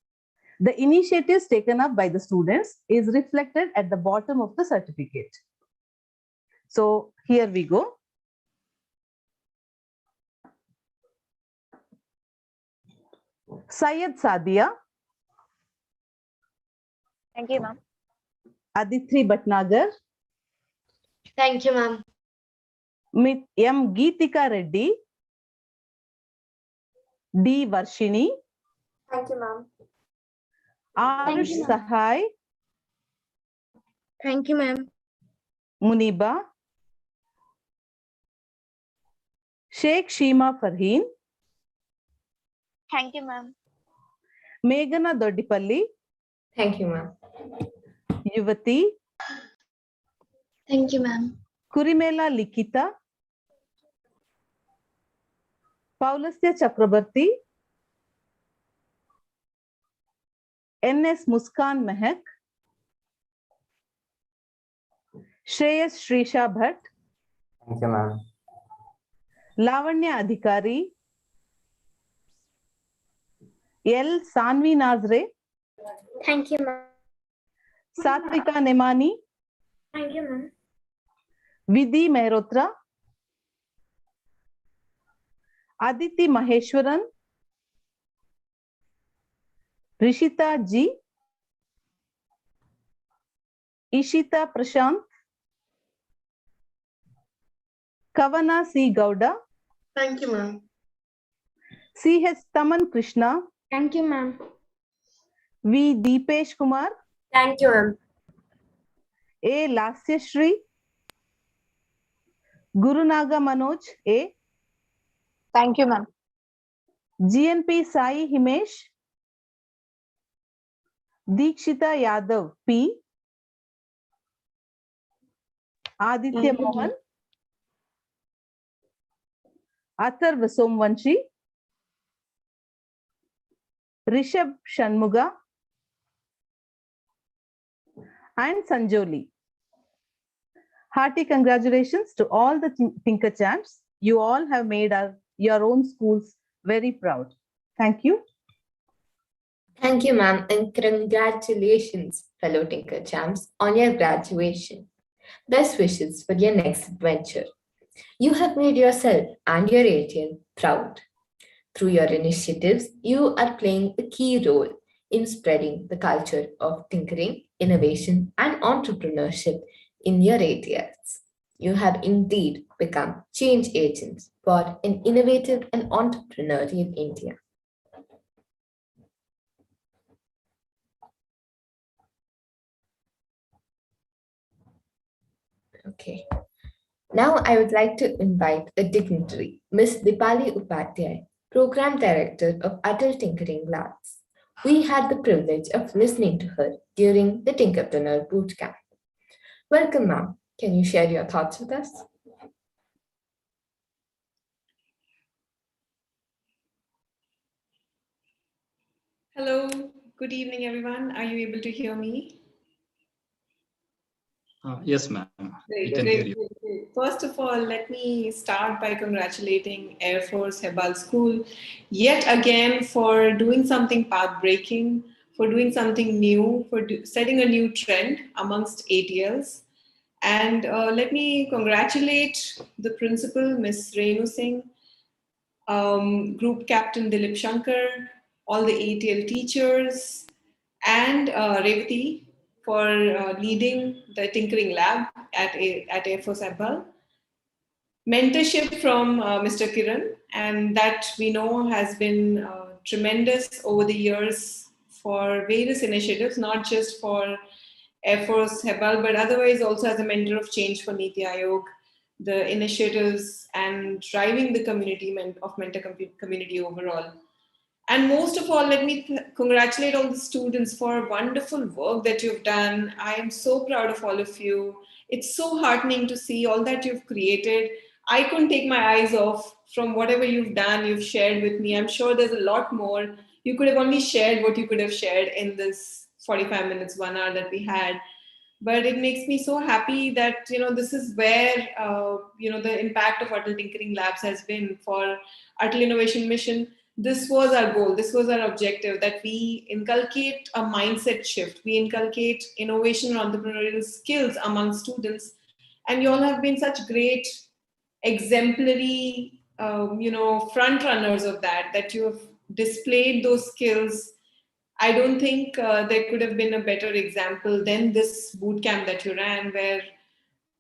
The initiatives taken up by the students is reflected at the bottom of the certificate. So here we go. Syed Sadia. Thank you, ma'am. Aditri Bhatnagar. Thank you, ma'am. M. Geetika Reddy. D. Varshini. Thank you, ma'am. Arush Sahai. Thank you, ma'am. Muniba. Sheikh Shima Farheen. Thank you, ma'am. Meghana Dodipalli. Thank you, ma'am. Yuvati. Thank you, ma'am. Kurimela Likita. Paulasya Chakrabarti. N.S. Muskan Mehak. Shreyas Shrisha Bhatt. Thank you, ma'am. Lavanya Adhikari. L. Sanvi Nazre. Thank you, ma'am. Satvika Nemani. Thank you, ma'am. Vidhi Mehrotra. Aditi Maheshwaran. Rishita G. Ishita Prashant. Kavana C. Gowda. Thank you, ma'am. C.H. Taman Krishna. Thank you, ma'am. V. Deepesh Kumar. Thank you, ma'am. A. Lasya Shri. Gurunaga Manoj A. Thank you, ma'am. GNP Sai Himesh. Deekshita Yadav P. Aditya Mohan. Atharva Somvanshi. Rishabh Shanmuga. And Sanjoli. Hearty congratulations to all the Tinkerchamps. You all have made your own schools very proud. Thank you. Thank you, ma'am, and congratulations, fellow Tinkerchamps, on your graduation. Best wishes for your next adventure. You have made yourself and your ATL proud. Through your initiatives, you are playing a key role in spreading the culture of tinkering, innovation, and entrepreneurship in your ATLs. You have indeed become change agents for an innovative and entrepreneurial India. Okay. Now I would like to invite a dignitary, Ms. Dipali Upadhyay, Program Director of Atal Tinkering Labs. We had the privilege of listening to her during the Tinkerpreneur Bootcamp. Welcome, ma'am. Can you share your thoughts with us? Hello, good evening, everyone. Are you able to hear me? Yes, ma'am. We Great, can great, hear you. great, great. First of all, let me start by congratulating Air Force Hebbal School yet again for doing something path-breaking, for doing something new, for setting a new trend amongst ATLs. And let me congratulate the principal, Ms. Renu Singh, Group Captain Dilip Shankar, all the ATL teachers, and Revati for leading the Tinkering Lab at Air Force Hebbal. Mentorship from Mr. Kiran, and that we know has been tremendous over the years for various initiatives, not just for Air Force Hebbal, but otherwise also as a mentor of change for Niti Aayog, the initiatives and driving the community of mentor community overall. And most of all, let me congratulate all the students for wonderful work that you've done. I am so proud of all of you. It's so heartening to see all that you've created. I couldn't take my eyes off from whatever you've done, you've shared with me. I'm sure there's a lot more. You could have only shared what you could have shared in this 45 minutes, 1 hour that we had. But it makes me so happy that, this is where, the impact of Atal Tinkering Labs has been for Atal Innovation Mission. This was our goal. This was our objective, that we inculcate a mindset shift. We inculcate innovation and entrepreneurial skills among students. And you all have been such great exemplary, front runners of that you have displayed those skills. I don't think there could have been a better example than this bootcamp that you ran, where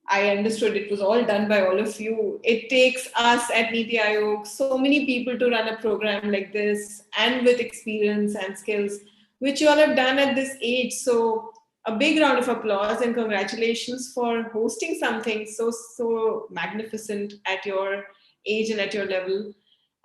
I understood it was all done by all of you. It takes us at Niti Aayog so many people to run a program like this, and with experience and skills, which you all have done at this age. So a big round of applause and congratulations for hosting something so magnificent at your age and at your level,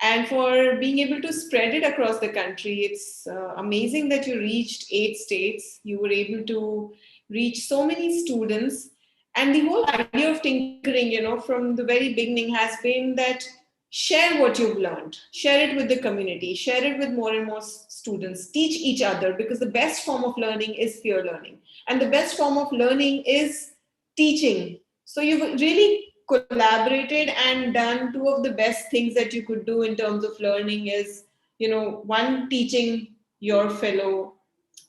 and for being able to spread it across the country. It's amazing that you reached 8 states. You were able to reach so many students. And the whole idea of tinkering, from the very beginning has been that share what you've learned, share it with the community, share it with more and more students, teach each other, because the best form of learning is peer learning. And the best form of learning is teaching. So you've really collaborated and done two of the best things that you could do in terms of learning is, one, teaching your fellow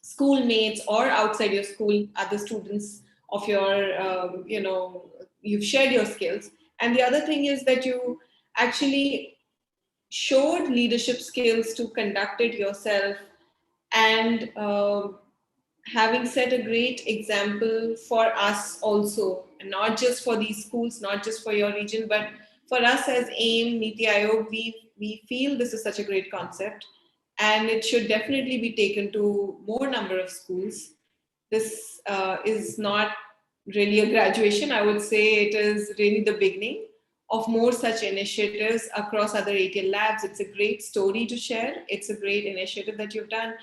schoolmates or outside your school, other students of your, you've shared your skills. And the other thing is that you actually showed leadership skills to conduct it yourself, and having set a great example for us also, and not just for these schools, not just for your region, but for us as AIM, Niti Aayog, we feel this is such a great concept, and it should definitely be taken to more number of schools. This is not really a graduation. I would say it is really the beginning of more such initiatives across other ATL labs. It's a great story to share. It's a great initiative that you've done,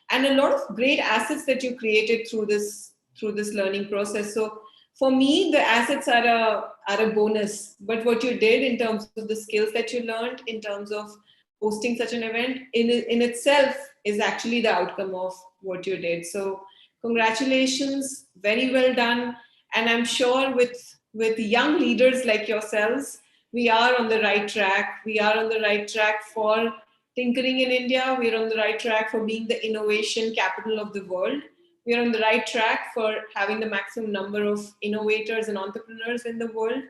and a lot of great assets that you created through this learning process. So for me, the assets are a bonus, but what you did in terms of the skills that you learned, in terms of hosting such an event in itself, is actually the outcome of what you did. So congratulations, very well done. And I'm sure with young leaders like yourselves, we are on the right track. We are on the right track for tinkering in India. We're on the right track for being the innovation capital of the world. we're on the right track for having the maximum number of innovators and entrepreneurs in the world.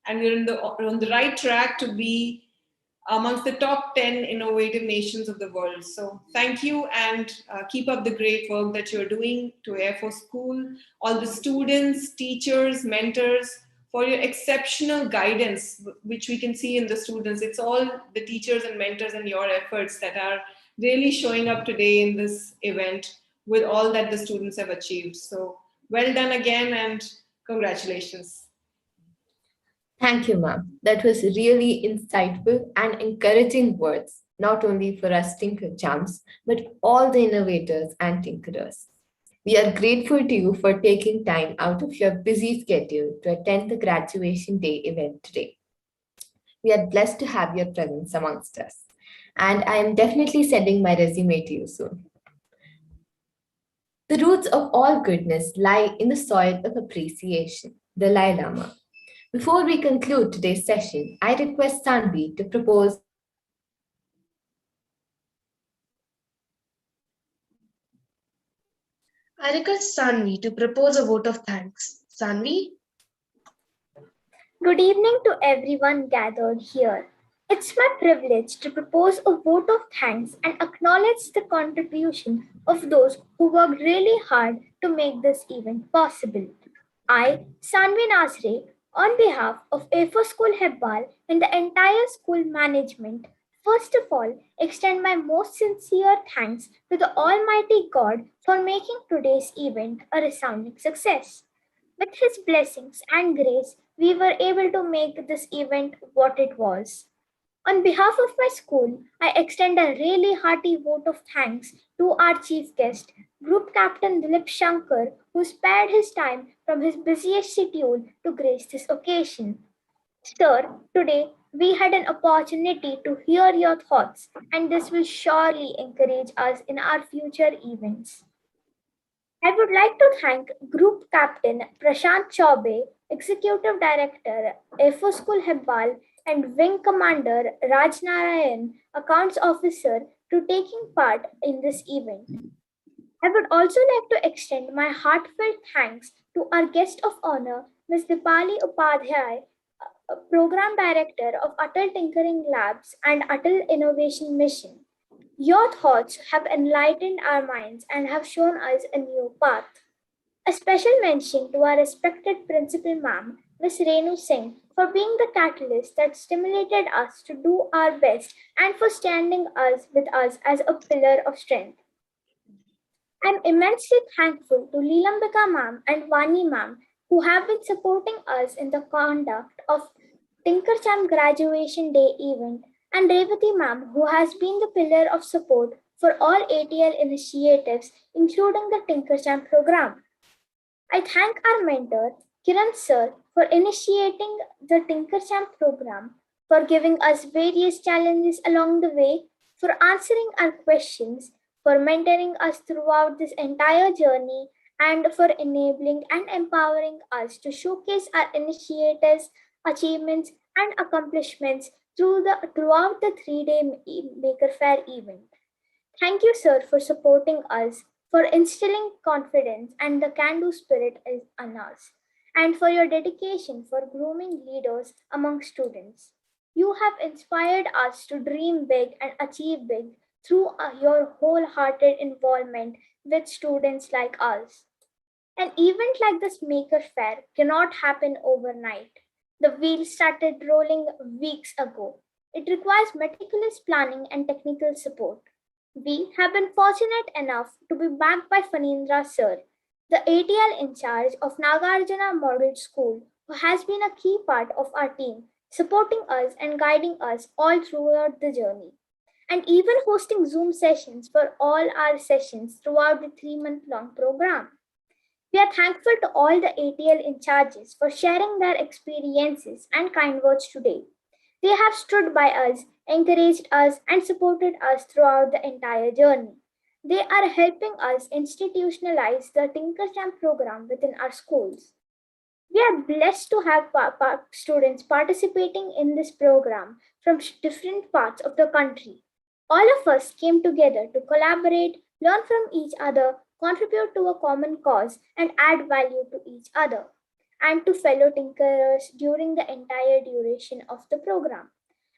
And we're on the right track to be amongst the top 10 innovative nations of the world. So thank you, and keep up the great work that you're doing to Air Force School, all the students, teachers, mentors, for your exceptional guidance, which we can see in the students. It's all the teachers and mentors and your efforts that are really showing up today in this event with all that the students have achieved. So well done again, and congratulations. Thank you, ma'am. That was really insightful and encouraging words, not only for us Tinker Champs, but all the innovators and tinkerers. We are grateful to you for taking time out of your busy schedule to attend the graduation day event today. We are blessed to have your presence amongst us, and I am definitely sending my resume to you soon. The roots of all goodness lie in the soil of appreciation, the Dalai Lama. Before we conclude today's session, I request Sanvi to propose. I request Sanvi to propose a vote of thanks. Sanvi? Good evening to everyone gathered here. It's my privilege to propose a vote of thanks and acknowledge the contribution of those who worked really hard to make this event possible. I, Sanvi Nasre, on behalf of Air Force School Hebbal and the entire school management, first of all, extend my most sincere thanks to the Almighty God for making today's event a resounding success. With His blessings and grace, we were able to make this event what it was. On behalf of my school, I extend a really hearty vote of thanks to our chief guest, Group Captain Dilip Shankar, who spared his time from his busiest schedule to grace this occasion. Sir, today we had an opportunity to hear your thoughts, and this will surely encourage us in our future events. I would like to thank Group Captain Prashant Chaube, Executive Director, Air Force School Hebbal, and Wing Commander Raj Narayan, Accounts Officer, to taking part in this event. I would also like to extend my heartfelt thanks to our guest of honor, Ms. Dipali Upadhyay, Program Director of Atal Tinkering Labs and Atal Innovation Mission. Your thoughts have enlightened our minds and have shown us a new path. A special mention to our respected Principal Ma'am, Ms. Renu Singh, for being the catalyst that stimulated us to do our best and for standing with us as a pillar of strength. I'm immensely thankful to Leelambika Ma'am and Vani Ma'am, who have been supporting us in the conduct of Tinkerchamp Graduation Day event, and Revati Ma'am, who has been the pillar of support for all ATL initiatives, including the Tinkerchamp program. I thank our mentor, Kiran Sir, for initiating the Tinkerchamp program, for giving us various challenges along the way, for answering our questions, for mentoring us throughout this entire journey, and for enabling and empowering us to showcase our initiatives, achievements, and accomplishments throughout the 3-day Maker Faire event. Thank you, sir, for supporting us, for instilling confidence and the can-do spirit in us, and for your dedication for grooming leaders among students. You have inspired us to dream big and achieve big through your wholehearted involvement with students like us. An event like this Maker Faire cannot happen overnight. The wheels started rolling weeks ago. It requires meticulous planning and technical support. We have been fortunate enough to be backed by Fanindra Sir, the ATL in charge of Nagarjuna Model School, who has been a key part of our team, supporting us and guiding us all throughout the journey, and even hosting Zoom sessions for all our sessions throughout the 3-month-long program. We are thankful to all the ATL in charges for sharing their experiences and kind words today. They have stood by us, encouraged us, and supported us throughout the entire journey. They are helping us institutionalize the Tinkerchamp program within our schools. We are blessed to have students participating in this program from different parts of the country. All of us came together to collaborate, learn from each other, contribute to a common cause, and add value to each other and to fellow tinkerers during the entire duration of the program.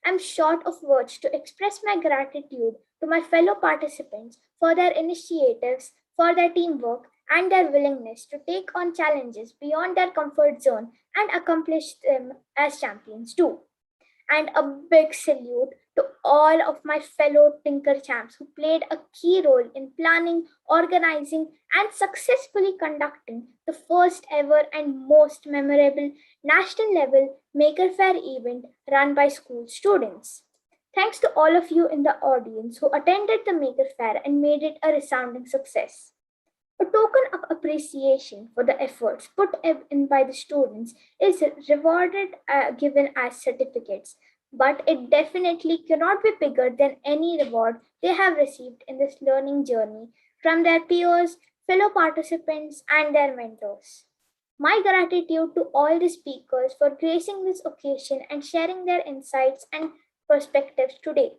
I'm short of words to express my gratitude to my fellow participants for their initiatives, for their teamwork, and their willingness to take on challenges beyond their comfort zone and accomplish them as champions too. And a big salute to all of my fellow Tinker Champs who played a key role in planning, organizing, and successfully conducting the first ever and most memorable national level Maker Faire event run by school students. Thanks to all of you in the audience who attended the Maker Faire and made it a resounding success. A token of appreciation for the efforts put in by the students is rewarded given as certificates, but it definitely cannot be bigger than any reward they have received in this learning journey from their peers, fellow participants, and their mentors. My gratitude to all the speakers for gracing this occasion and sharing their insights and perspectives today.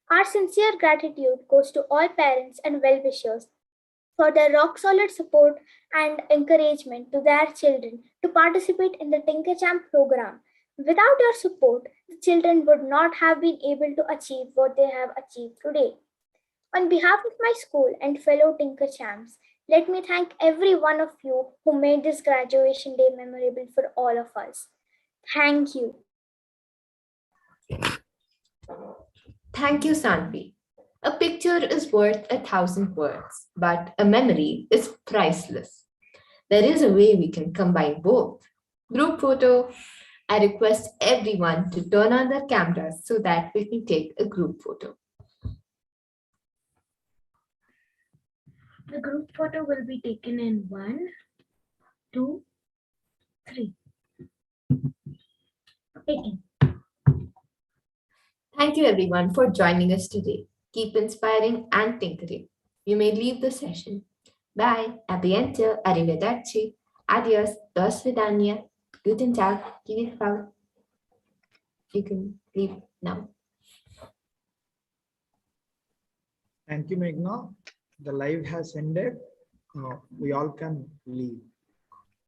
Our sincere gratitude goes to all parents and well-wishers for their rock-solid support and encouragement to their children to participate in the Tinker Champ program. Without your support, the children would not have been able to achieve what they have achieved today. On behalf of my school and fellow Tinker Champs, let me thank every one of you who made this graduation day memorable for all of us. Thank you. Thank you, Sanvi. A picture is worth 1,000 words, but a memory is priceless. There is a way we can combine both. Group photo. I request everyone to turn on their cameras so that we can take a group photo. The group photo will be taken in 1, 2, 3. 18. Thank you everyone for joining us today. Keep inspiring and tinkering. You may leave the session. Bye. A bientôt. Arrivederci. Adios. Do svidania. Guten Tag. Wiedersehen. You can leave now. Thank you, Meghna. The live has ended. We all can leave.